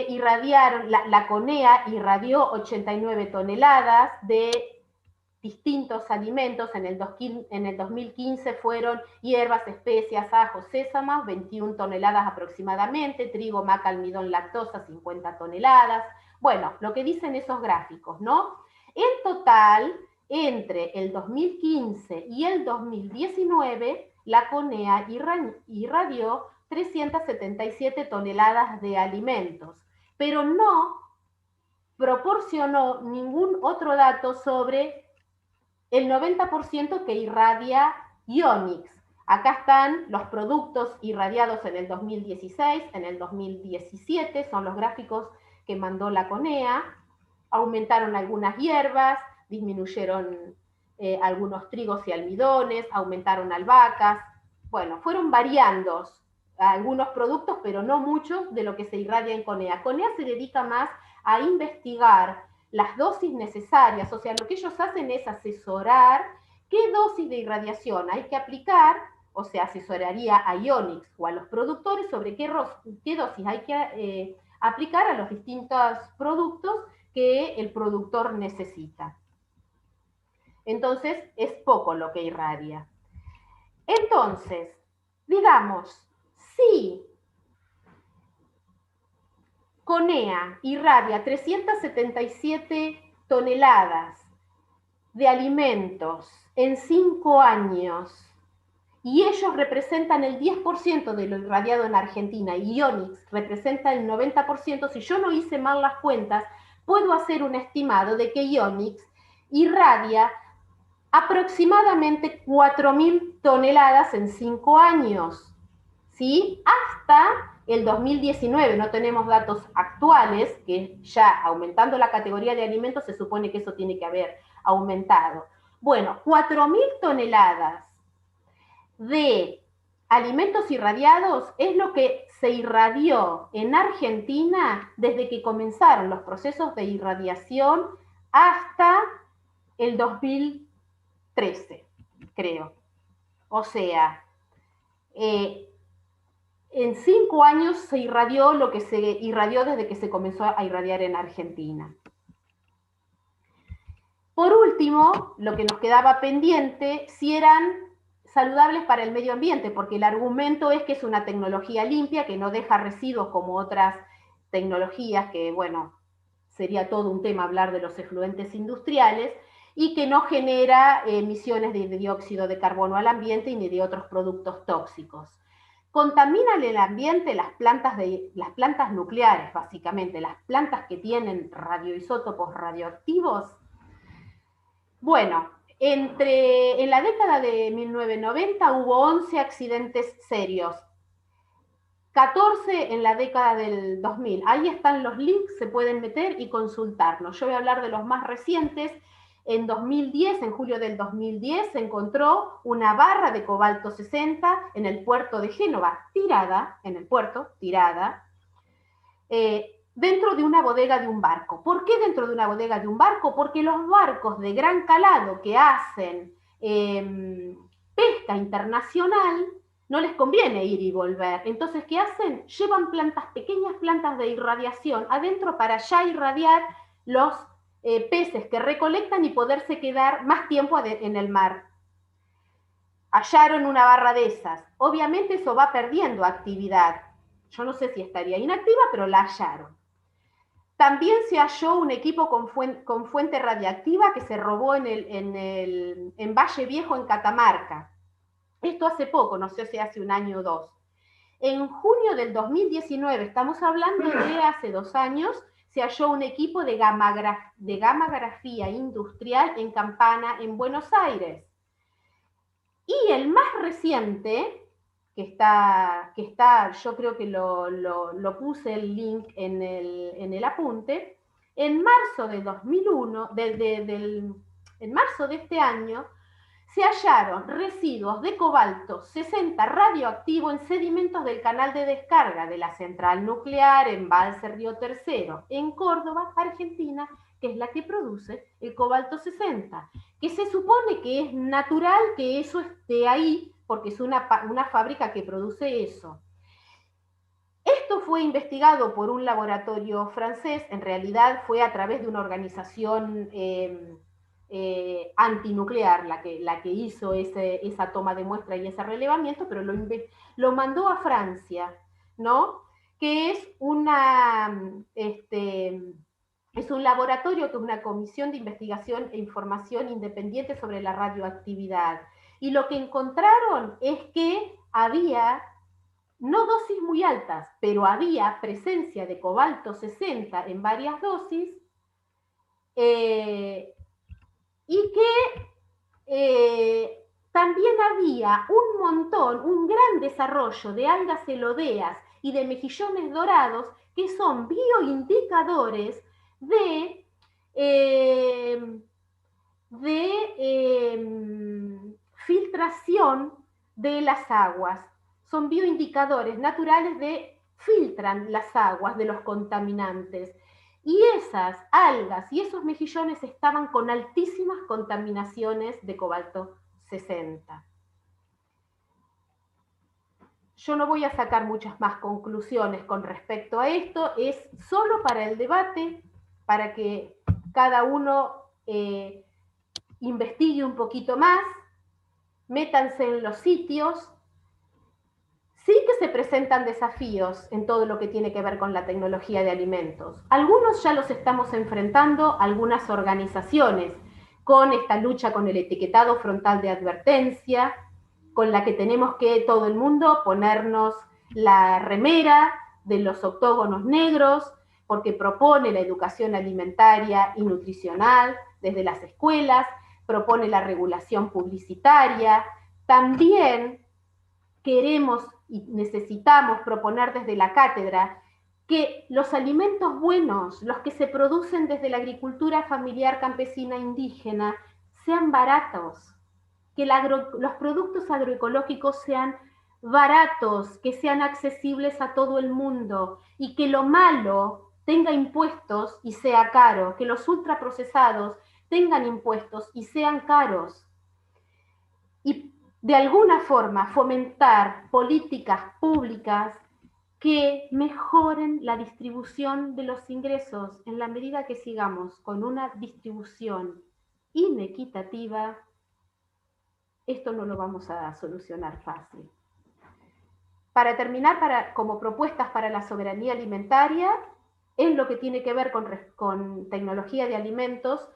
S2: irradiaron, la CONEA irradió 89 toneladas de distintos alimentos. En el 2015 fueron hierbas, especias, ajos, sésamas, 21 toneladas aproximadamente, trigo, maca, almidón, lactosa, 50 toneladas. Bueno, lo que dicen esos gráficos, ¿no? En total, entre el 2015 y el 2019, la CONEA irradió 377 toneladas de alimentos, pero no proporcionó ningún otro dato sobre el 90% que irradia Ionix. Acá están los productos irradiados en el 2016, en el 2017, son los gráficos que mandó la CONEA. Aumentaron algunas hierbas, disminuyeron algunos trigos y almidones, aumentaron albahacas. Bueno, fueron variando algunos productos, pero no muchos de lo que se irradia en CONEA. CONEA se dedica más a investigar las dosis necesarias, o sea, lo que ellos hacen es asesorar qué dosis de irradiación hay que aplicar, o sea, asesoraría a Ionix o a los productores sobre qué dosis hay que aplicar a los distintos productos que el productor necesita. Entonces, es poco lo que irradia. Entonces, digamos, si CONEA irradia 377 toneladas de alimentos en 5 años y ellos representan el 10% de lo irradiado en Argentina y Ionix representa el 90%, si yo no hice mal las cuentas, puedo hacer un estimado de que Ionix irradia aproximadamente 4.000 toneladas en 5 años, ¿sí? Hasta el 2019, no tenemos datos actuales, que ya aumentando la categoría de alimentos se supone que eso tiene que haber aumentado. Bueno, 4.000 toneladas de alimentos irradiados es lo que se irradió en Argentina desde que comenzaron los procesos de irradiación hasta el 2013, creo. O sea, en 5 años se irradió lo que se irradió desde que se comenzó a irradiar en Argentina. Por último, lo que nos quedaba pendiente, si eran saludables para el medio ambiente, porque el argumento es que es una tecnología limpia, que no deja residuos como otras tecnologías, que bueno, sería todo un tema hablar de los efluentes industriales, y que no genera emisiones de dióxido de carbono al ambiente ni de otros productos tóxicos. Contaminan el ambiente las plantas nucleares, básicamente, las plantas que tienen radioisótopos radioactivos. Bueno, en la década de 1990 hubo 11 accidentes serios, 14 en la década del 2000. Ahí están los links, se pueden meter y consultarlos. Yo voy a hablar de los más recientes. En 2010, en julio del 2010, se encontró una barra de cobalto 60 en el puerto de Génova, tirada, en el puerto, tirada, dentro de una bodega de un barco. ¿Por qué dentro de una bodega de un barco? Porque los barcos de gran calado que hacen pesca internacional no les conviene ir y volver. Entonces, ¿qué hacen? Llevan pequeñas plantas de irradiación adentro para ya irradiar los peces que recolectan y poderse quedar más tiempo en el mar. Hallaron una barra de esas. Obviamente eso va perdiendo actividad. Yo no sé si estaría inactiva, pero la hallaron. También se halló un equipo con fuente radiactiva que se robó en Valle Viejo, en Catamarca. Esto hace poco, no sé si hace un año o dos. En junio del 2019, estamos hablando de hace 2 años, se halló un equipo de gammagrafía industrial en Campana, en Buenos Aires. Y el más reciente, que está yo creo que lo puse el link en el apunte, en marzo de 2001, en marzo de este año, se hallaron residuos de cobalto 60 radioactivo en sedimentos del canal de descarga de la central nuclear Embalse Río Tercero, en Córdoba, Argentina, que es la que produce el cobalto 60, que se supone que es natural que eso esté ahí, porque es una fábrica que produce eso. Esto fue investigado por un laboratorio francés, en realidad fue a través de una organización antinuclear la que hizo esa toma de muestra y ese relevamiento, pero lo mandó a Francia, ¿no? Que es es un laboratorio, que es una comisión de investigación e información independiente sobre la radioactividad. Y lo que encontraron es que había, no dosis muy altas, pero había presencia de cobalto 60 en varias dosis, y que también había un gran desarrollo de algas celodeas y de mejillones dorados, que son bioindicadores de filtración de las aguas. Son bioindicadores naturales filtran las aguas de los contaminantes. Y esas algas y esos mejillones estaban con altísimas contaminaciones de cobalto 60. Yo no voy a sacar muchas más conclusiones con respecto a esto, es solo para el debate, para que cada uno investigue un poquito más, métanse en los sitios. Sí que se presentan desafíos en todo lo que tiene que ver con la tecnología de alimentos. Algunos ya los estamos enfrentando, algunas organizaciones, con esta lucha con el etiquetado frontal de advertencia, con la que tenemos que todo el mundo ponernos la remera de los octógonos negros, porque propone la educación alimentaria y nutricional desde las escuelas, propone la regulación publicitaria. También queremos y necesitamos proponer desde la cátedra que los alimentos buenos, los que se producen desde la agricultura familiar, campesina, indígena, sean baratos, que los productos agroecológicos sean baratos, que sean accesibles a todo el mundo, y que lo malo tenga impuestos y sea caro, que los ultraprocesados tengan impuestos y sean caros. Y de alguna forma fomentar políticas públicas que mejoren la distribución de los ingresos. En la medida que sigamos con una distribución inequitativa, esto no lo vamos a solucionar fácil. Para terminar, como propuestas para la soberanía alimentaria, en lo que tiene que ver con tecnología de alimentos,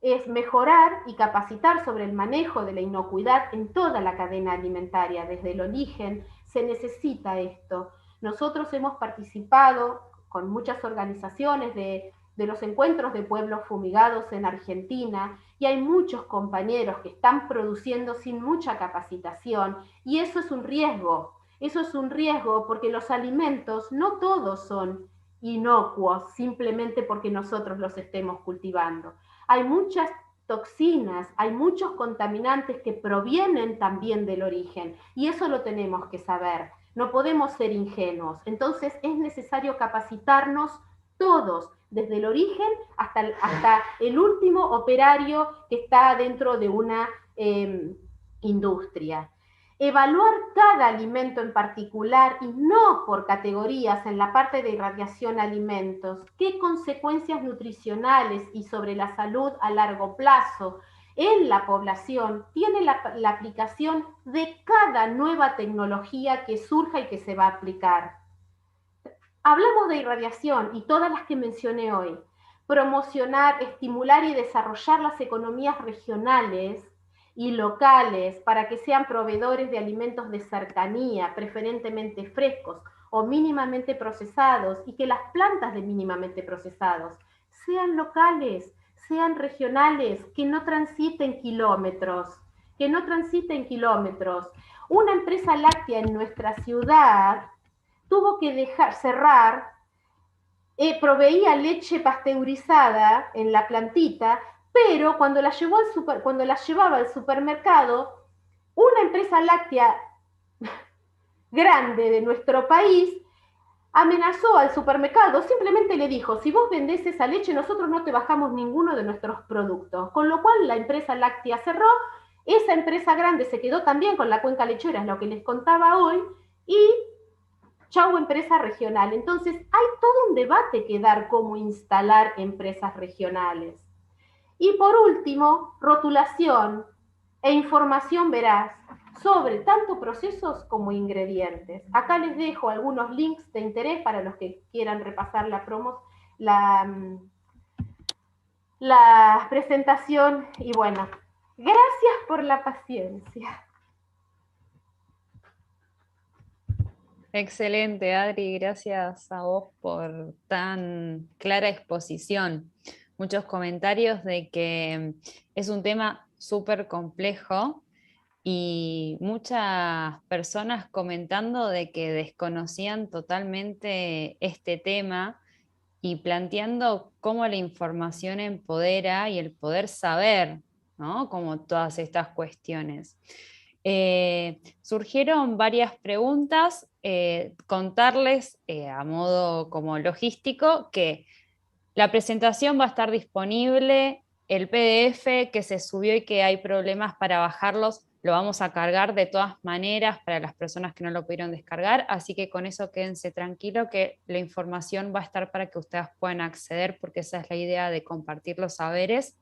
S2: es mejorar y capacitar sobre el manejo de la inocuidad en toda la cadena alimentaria, desde el origen. Se necesita esto. Nosotros hemos participado con muchas organizaciones de los encuentros de pueblos fumigados en Argentina, y hay muchos compañeros que están produciendo sin mucha capacitación, y eso es un riesgo. Eso es un riesgo porque los alimentos no todos son inocuos simplemente porque nosotros los estemos cultivando. Hay muchas toxinas, hay muchos contaminantes que provienen también del origen, y eso lo tenemos que saber. No podemos ser ingenuos. Entonces es necesario capacitarnos todos, desde el origen hasta el último operario que está dentro de una industria. Evaluar cada alimento en particular y no por categorías en la parte de irradiación a alimentos, qué consecuencias nutricionales y sobre la salud a largo plazo en la población tiene la aplicación de cada nueva tecnología que surja y que se va a aplicar. hablamos de irradiación y todas las que mencioné hoy, promocionar, estimular y desarrollar las economías regionales y locales para que sean proveedores de alimentos de cercanía, preferentemente frescos o mínimamente procesados, y que las plantas de mínimamente procesados sean locales, sean regionales, que no transiten kilómetros, que no transiten kilómetros. Una empresa láctea en nuestra ciudad tuvo que dejar cerrar, proveía leche pasteurizada en la plantita, pero cuando la llevaba al supermercado, una empresa láctea grande de nuestro país amenazó al supermercado, simplemente le dijo, si vos vendés esa leche, nosotros no te bajamos ninguno de nuestros productos. Con lo cual la empresa láctea cerró, esa empresa grande se quedó también con la cuenca lechera, es lo que les contaba hoy, y chau empresa regional. Entonces hay todo un debate que dar cómo instalar empresas regionales. Y por último, rotulación e información veraz sobre tanto procesos como ingredientes. Acá les dejo algunos links de interés para los que quieran repasar la presentación. Y bueno, gracias por la paciencia.
S1: Excelente, Adri, gracias a vos por tan clara exposición. Muchos comentarios de que es un tema súper complejo y muchas personas comentando de que desconocían totalmente este tema y planteando cómo la información empodera y el poder saber, ¿no? Como todas estas cuestiones. Surgieron varias preguntas, contarles a modo como logístico que la presentación va a estar disponible, el PDF que se subió y que hay problemas para bajarlos, lo vamos a cargar de todas maneras para las personas que no lo pudieron descargar, así que con eso quédense tranquilos que la información va a estar para que ustedes puedan acceder, porque esa es la idea de compartir los saberes.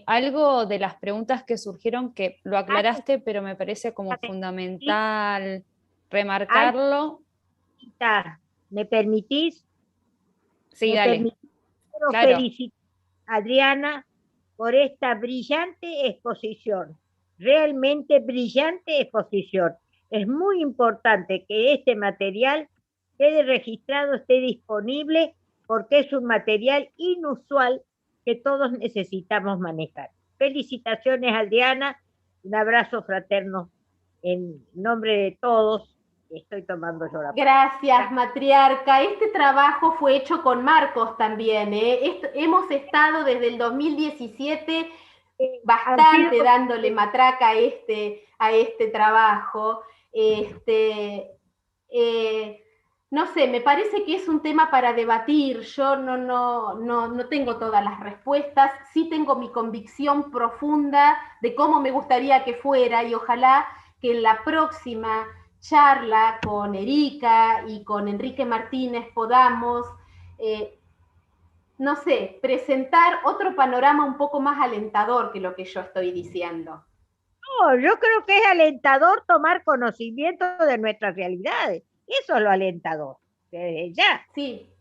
S1: Algo de las preguntas que surgieron que lo aclaraste, pero me parece como fundamental remarcarlo.
S3: Anita, ¿me permitís?
S1: Sí,
S3: Me
S1: dale,
S3: permitís
S1: claro.
S3: felicitar a Adriana por esta brillante exposición, realmente brillante exposición. Es muy importante que este material quede registrado, esté disponible, porque es un material inusual que todos necesitamos manejar. Felicitaciones, Adriana, un abrazo fraterno en nombre de todos. Estoy tomando yo la palabra.
S2: Gracias, matriarca. Este trabajo fue hecho con Marcos también, ¿eh? Hemos estado desde el 2017 bastante dándole matraca a este trabajo. Eh, no sé, me parece que es un tema para debatir. Yo no tengo todas las respuestas, sí tengo mi convicción profunda de cómo me gustaría que fuera, y ojalá que en la próxima charla con Erika y con Enrique Martínez podamos, no sé, presentar otro panorama un poco más alentador que lo que yo estoy diciendo.
S3: No, yo creo que es alentador tomar conocimiento de nuestras realidades. Eso es lo alentador, desde ya.
S2: Sí,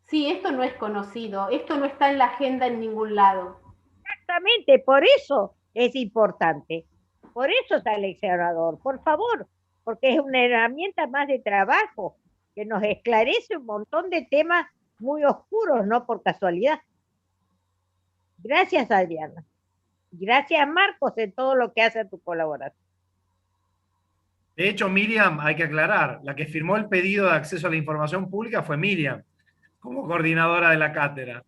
S2: sí, esto no es conocido, esto no está en la agenda en ningún lado.
S3: Exactamente, por eso es importante. Por eso es aleccionador, por favor, porque es una herramienta más de trabajo que nos esclarece un montón de temas muy oscuros, no por casualidad. Gracias, Adriana. Gracias, Marcos, en todo lo que hace a tu colaboración.
S4: De hecho, Miriam, hay que aclarar, la que firmó el pedido de acceso a la información pública fue Miriam, como coordinadora de la cátedra.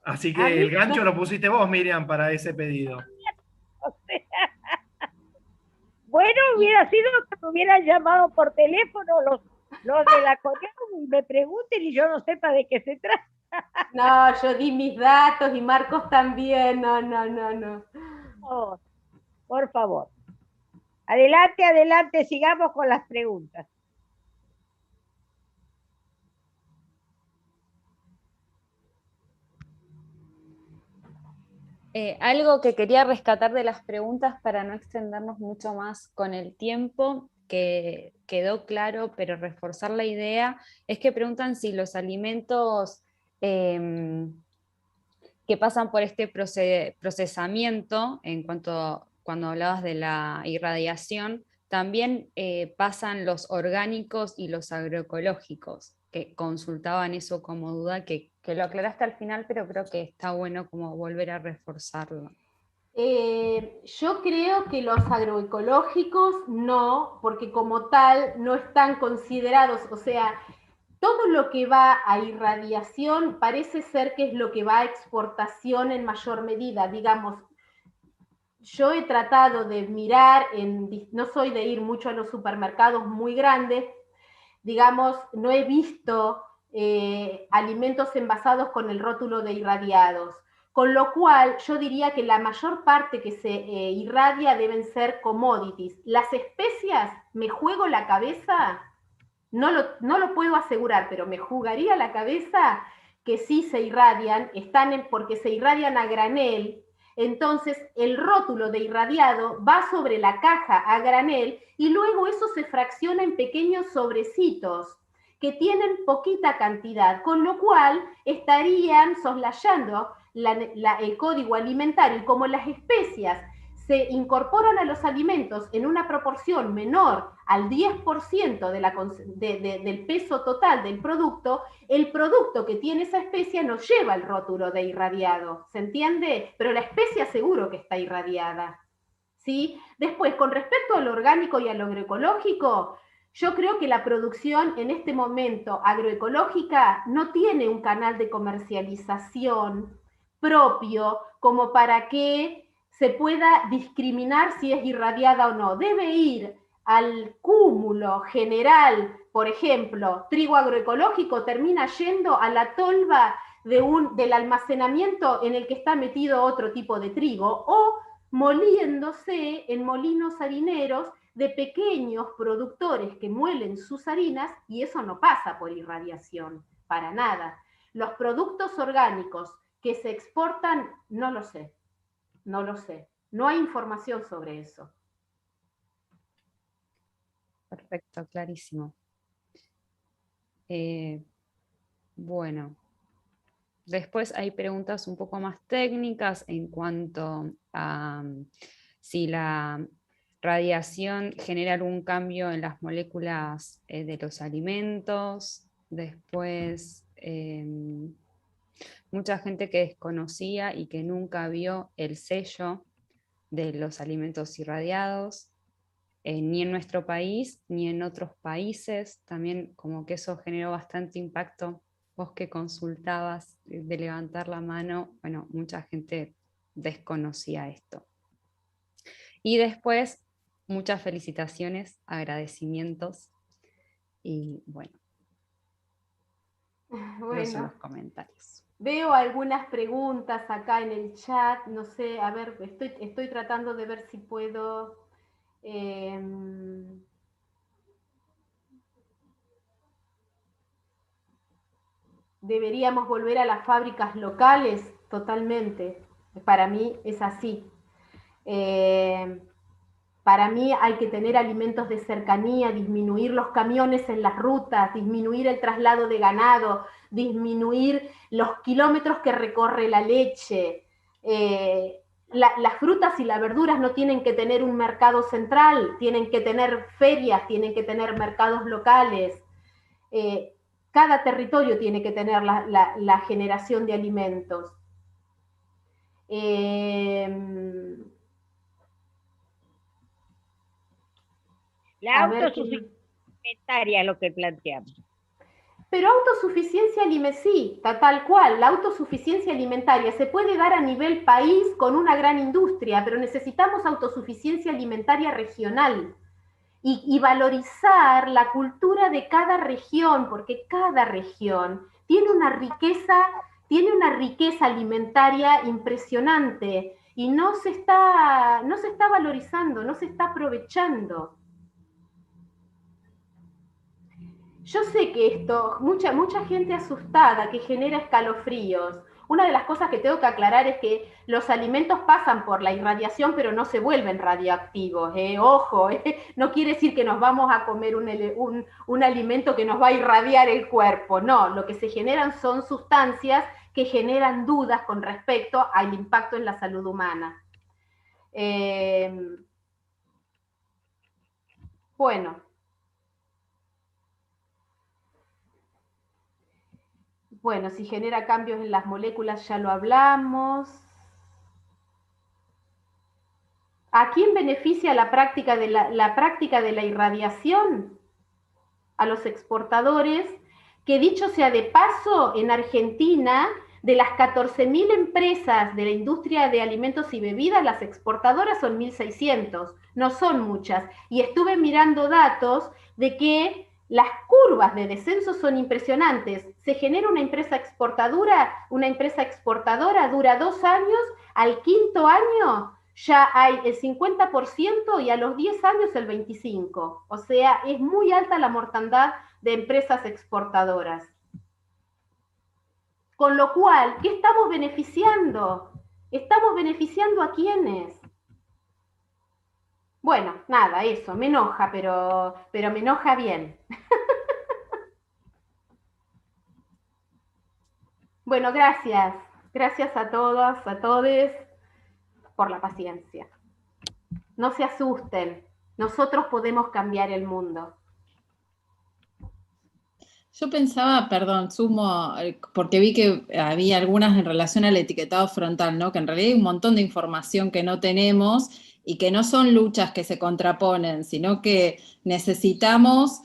S4: Así
S3: A
S4: que
S3: mí,
S4: el gancho lo pusiste vos, Miriam, para ese pedido.
S3: o sea, bueno, hubiera sido que me hubieran llamado por teléfono los de la Corea y me pregunten y yo no sepa de qué se trata.
S2: No, yo di mis datos y Marcos también, no.
S3: Oh, por favor. Adelante, adelante, sigamos con las preguntas.
S1: Algo que quería rescatar de las preguntas para no extendernos mucho más con el tiempo que quedó claro, pero reforzar la idea, es que preguntan si los alimentos que pasan por este procesamiento, en cuanto cuando hablabas de la irradiación, también pasan los orgánicos y los agroecológicos, que consultaban eso como duda, que lo aclaraste al final, pero creo que está bueno como volver a reforzarlo.
S2: Yo creo que los agroecológicos no, porque como tal no están considerados, o sea, todo lo que va a irradiación parece ser que es lo que va a exportación en mayor medida. Digamos, yo he tratado de mirar, no soy de ir mucho a los supermercados muy grandes, digamos, no he visto alimentos envasados con el rótulo de irradiados. Con lo cual, yo diría que la mayor parte que se irradia deben ser commodities. Las especias, me juego la cabeza, no lo puedo asegurar, pero me jugaría la cabeza que sí se irradian, porque se irradian a granel. Entonces, el rótulo de irradiado va sobre la caja a granel y luego eso se fracciona en pequeños sobrecitos que tienen poquita cantidad, con lo cual estarían soslayando el código alimentario. Y como las especias se incorporan a los alimentos en una proporción menor al 10% del peso total del producto, el producto que tiene esa especia no lleva el rótulo de irradiado, ¿se entiende? Pero la especia seguro que está irradiada, ¿sí? Después, con respecto al orgánico y al agroecológico, yo creo que la producción en este momento agroecológica no tiene un canal de comercialización propio como para que se pueda discriminar si es irradiada o no. Debe ir al cúmulo general, por ejemplo, trigo agroecológico termina yendo a la tolva del almacenamiento en el que está metido otro tipo de trigo, o moliéndose en molinos harineros de pequeños productores que muelen sus harinas, y eso no pasa por irradiación, para nada. Los productos orgánicos que se exportan, no lo sé. No hay información sobre eso.
S1: Perfecto, clarísimo. Bueno, después hay preguntas un poco más técnicas en cuanto a si la radiación genera algún cambio en las moléculas de los alimentos. Después, mucha gente que desconocía y que nunca vio el sello de los alimentos irradiados, ni en nuestro país ni en otros países. También como que eso generó bastante impacto. Vos que consultabas de levantar la mano, bueno, mucha gente desconocía esto. Y después, muchas felicitaciones, agradecimientos y bueno, esos son los comentarios.
S2: Veo algunas preguntas acá en el chat, no sé, a ver, estoy tratando de ver si puedo... deberíamos volver a las fábricas locales, totalmente. Para mí es así. Para mí hay que tener alimentos de cercanía, disminuir los camiones en las rutas, disminuir el traslado de ganado, disminuir los kilómetros que recorre la leche. Las frutas y las verduras no tienen que tener un mercado central, tienen que tener ferias, tienen que tener mercados locales. Cada territorio tiene que tener la generación de alimentos.
S3: La autosuficiencia alimentaria es lo que planteamos.
S2: Pero autosuficiencia alimentaria, sí, tal cual, la autosuficiencia alimentaria se puede dar a nivel país con una gran industria, pero necesitamos autosuficiencia alimentaria regional y valorizar la cultura de cada región, porque cada región tiene una riqueza alimentaria impresionante y no se está valorizando, no se está aprovechando. Yo sé que esto, mucha gente asustada, que genera escalofríos. Una de las cosas que tengo que aclarar es que los alimentos pasan por la irradiación, pero no se vuelven radioactivos. Ojo, no quiere decir que nos vamos a comer un alimento que nos va a irradiar el cuerpo. No, lo que se generan son sustancias que generan dudas con respecto al impacto en la salud humana. Bueno. Bueno, si genera cambios en las moléculas ya lo hablamos. ¿A quién beneficia la práctica de la irradiación? A los exportadores, que dicho sea de paso, en Argentina, de las 14.000 empresas de la industria de alimentos y bebidas, las exportadoras son 1.600, no son muchas. Y estuve mirando datos de que las curvas de descenso son impresionantes. Se genera una empresa exportadora dura 2 años, al 5.º año ya hay el 50% y a los 10 años el 25%. O sea, es muy alta la mortandad de empresas exportadoras. Con lo cual, ¿qué estamos beneficiando? ¿Estamos beneficiando a quiénes? Bueno, nada, eso, me enoja, pero me enoja bien. Bueno, gracias. Gracias a todas, a todes, por la paciencia. No se asusten, nosotros podemos cambiar el mundo.
S1: Yo pensaba, perdón, sumo, porque vi que había algunas en relación al etiquetado frontal, ¿no? Que en realidad hay un montón de información que no tenemos y que no son luchas que se contraponen, sino que necesitamos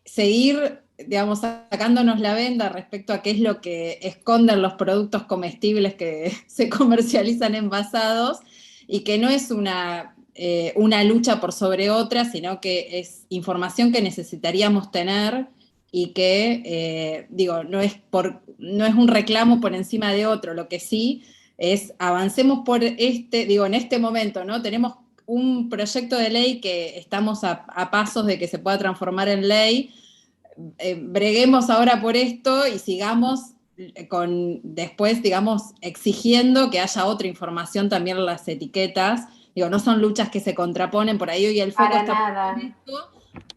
S1: seguir, digamos, sacándonos la venda respecto a qué es lo que esconden los productos comestibles que se comercializan envasados, y que no es una lucha por sobre otra, sino que es información que necesitaríamos tener y que, no es un reclamo por encima de otro. Lo que sí es avancemos por en este momento, ¿no? Tenemos un proyecto de ley que estamos a pasos de que se pueda transformar en ley. Breguemos ahora por esto y sigamos después, digamos, exigiendo que haya otra información también en las etiquetas. No son luchas que se contraponen, por ahí hoy el foco está en esto,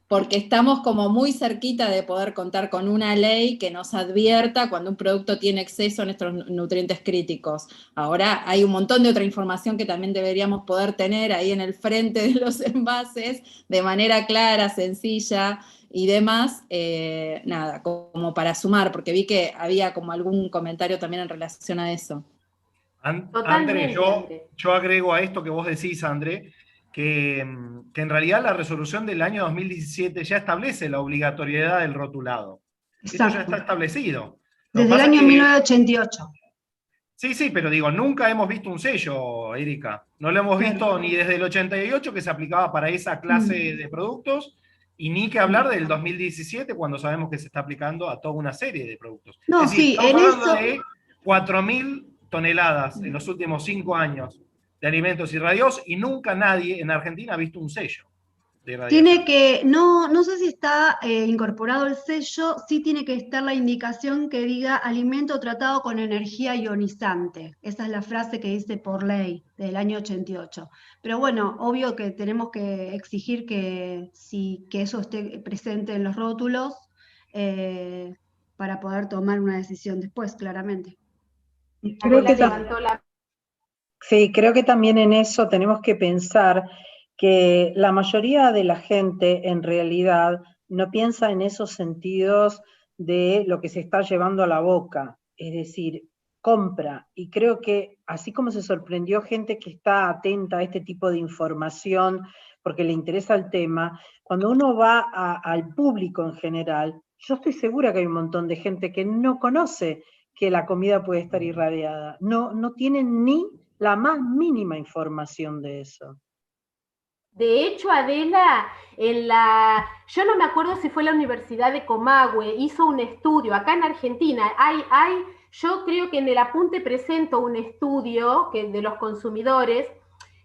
S1: porque estamos como muy cerquita de poder contar con una ley que nos advierta cuando un producto tiene exceso en estos nutrientes críticos. Ahora hay un montón de otra información que también deberíamos poder tener ahí en el frente de los envases, de manera clara, sencilla y demás, nada, como para sumar, porque vi que había como algún comentario también en relación a eso.
S4: André, yo agrego a esto que vos decís, André, que en realidad la resolución del año 2017 ya establece la obligatoriedad del rotulado. Exacto. Esto ya está establecido.
S5: Desde el año 1988.
S4: Sí, pero digo, nunca hemos visto un sello, Erika. No lo hemos visto ni desde el 88, que se aplicaba para esa clase de productos, y ni que hablar del 2017, cuando sabemos que se está aplicando a toda una serie de productos.
S5: No,
S4: es decir,
S5: sí,
S4: estamos
S5: en
S4: hablando
S5: eso...
S4: de 4.000 toneladas en los últimos 5 años de alimentos irradiados, y nunca nadie en Argentina ha visto un sello de irradiación.
S5: Tiene que, no sé si está incorporado el sello, sí tiene que estar la indicación que diga alimento tratado con energía ionizante. Esa es la frase que dice por ley del año 88. Pero bueno, obvio que tenemos que exigir que eso esté presente en los rótulos para poder tomar una decisión después, claramente.
S6: Creo que también en eso tenemos que pensar que la mayoría de la gente en realidad no piensa en esos sentidos de lo que se está llevando a la boca, es decir, compra. Y creo que así como se sorprendió gente que está atenta a este tipo de información porque le interesa el tema, cuando uno va al público en general, yo estoy segura que hay un montón de gente que no conoce que la comida puede estar irradiada, no tienen ni la más mínima información de eso.
S2: De hecho, Adela, yo no me acuerdo si fue la Universidad de Comahue, hizo un estudio, acá en Argentina, yo creo que en el apunte presento un estudio de los consumidores,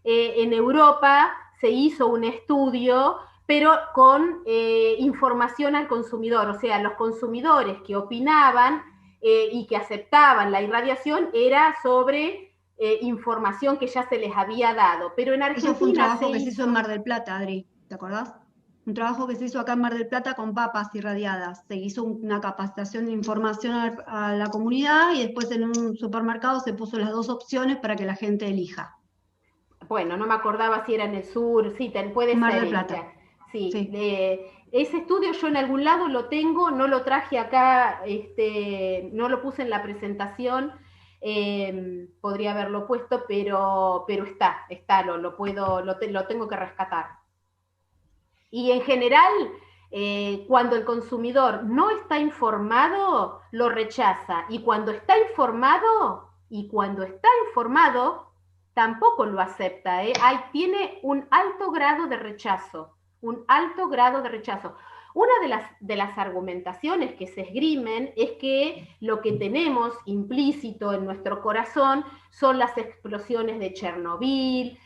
S2: en Europa se hizo un estudio, pero con información al consumidor, o sea, los consumidores que opinaban y que aceptaban la irradiación era sobre información que ya se les había dado. Pero en Argentina
S5: eso fue un trabajo que se hizo en Mar del Plata, Adri, ¿te acordás? Un trabajo que se hizo acá en Mar del Plata con papas irradiadas. Se hizo una capacitación de información a la comunidad y después en un supermercado se puso las dos opciones para que la gente elija.
S2: Bueno, no me acordaba si era en el sur, sí, puede
S5: Mar
S2: ser.
S5: del Plata.
S2: Sí,
S5: Sí.
S2: ese estudio yo en algún lado lo tengo, no lo traje acá, no lo puse en la presentación, podría haberlo puesto, pero está, lo tengo que rescatar. Y en general, cuando el consumidor no está informado, lo rechaza. Y cuando está informado, tampoco lo acepta. Tiene un alto grado de rechazo. Un alto grado de rechazo. Una de las argumentaciones que se esgrimen es que lo que tenemos implícito en nuestro corazón son las explosiones de Chernobyl,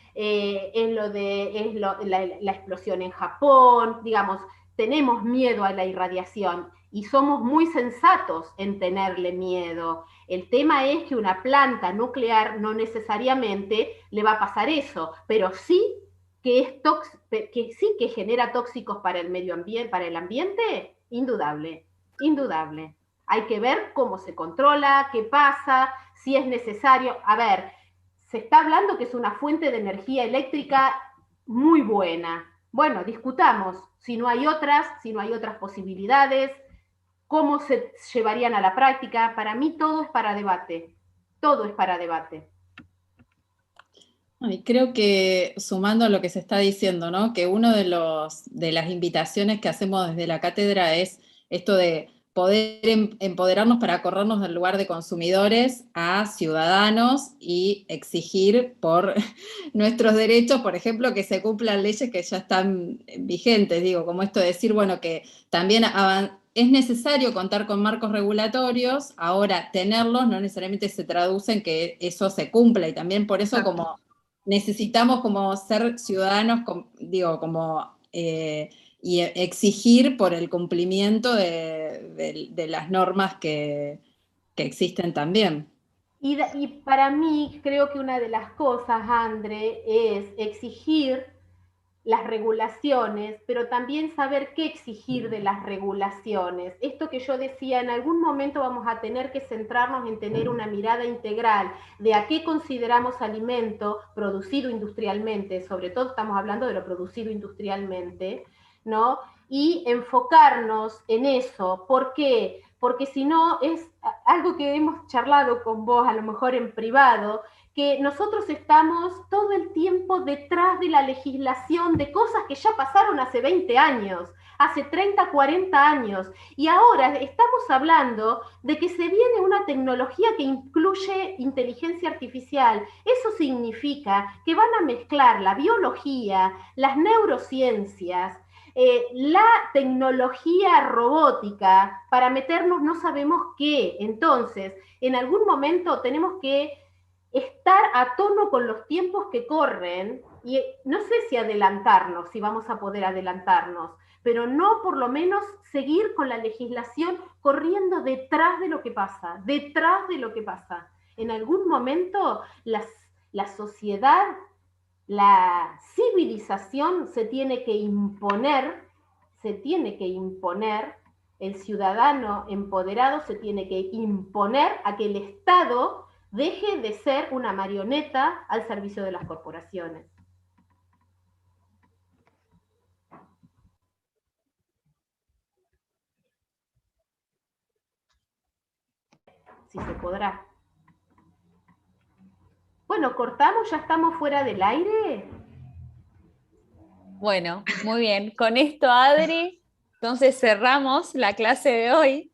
S2: la explosión en Japón, digamos, tenemos miedo a la irradiación y somos muy sensatos en tenerle miedo. El tema es que una planta nuclear no necesariamente le va a pasar eso, pero sí que genera tóxicos para el medio ambiente, para el ambiente, indudable, indudable. Hay que ver cómo se controla, qué pasa, si es necesario. A ver, se está hablando que es una fuente de energía eléctrica muy buena. Bueno, discutamos si no hay otras posibilidades, cómo se llevarían a la práctica. Para mí todo es para debate, todo es para debate.
S1: Y creo que sumando a lo que se está diciendo, ¿no? Que uno de las invitaciones que hacemos desde la cátedra es esto de poder empoderarnos para corrernos del lugar de consumidores a ciudadanos y exigir por nuestros derechos, por ejemplo, que se cumplan leyes que ya están vigentes, digo, como esto de decir, bueno, que también es necesario contar con marcos regulatorios, ahora tenerlos no necesariamente se traduce en que eso se cumpla, y también por eso como necesitamos como ser ciudadanos, digo, como y exigir por el cumplimiento de las normas que existen también.
S2: Y para mí creo que una de las cosas, André, es exigir las regulaciones, pero también saber qué exigir de las regulaciones. Esto que yo decía, en algún momento vamos a tener que centrarnos en tener una mirada integral de a qué consideramos alimento producido industrialmente, sobre todo estamos hablando de lo producido industrialmente, ¿no? Y enfocarnos en eso. ¿Por qué? Porque si no, es algo que hemos charlado con vos, a lo mejor en privado, que nosotros estamos todo el tiempo detrás de la legislación de cosas que ya pasaron hace 20 años, hace 30, 40 años, y ahora estamos hablando de que se viene una tecnología que incluye inteligencia artificial. Eso significa que van a mezclar la biología, las neurociencias, la tecnología robótica para meternos no sabemos qué. Entonces, en algún momento tenemos que estar a tono con los tiempos que corren, y no sé si adelantarnos, si vamos a poder adelantarnos, pero no por lo menos seguir con la legislación corriendo detrás de lo que pasa, detrás de lo que pasa. En algún momento la sociedad, la civilización se tiene que imponer, el ciudadano empoderado se tiene que imponer a que el Estado deje de ser una marioneta al servicio de las corporaciones. Si se podrá. Bueno, cortamos, ya estamos fuera del aire.
S1: Bueno, muy bien. Con esto, Adri, entonces cerramos la clase de hoy.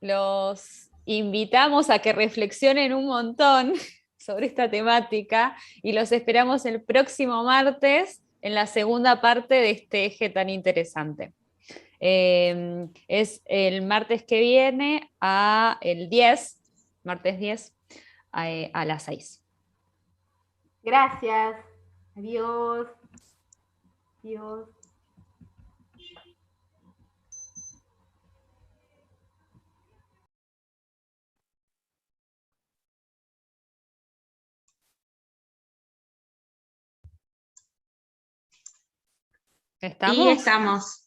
S1: Los invitamos a que reflexionen un montón sobre esta temática y los esperamos el próximo martes en la segunda parte de este eje tan interesante. Es el martes que viene martes 10 a las 6.
S2: Gracias. Adiós. Adiós.
S1: ¿Estamos?
S7: Y estamos.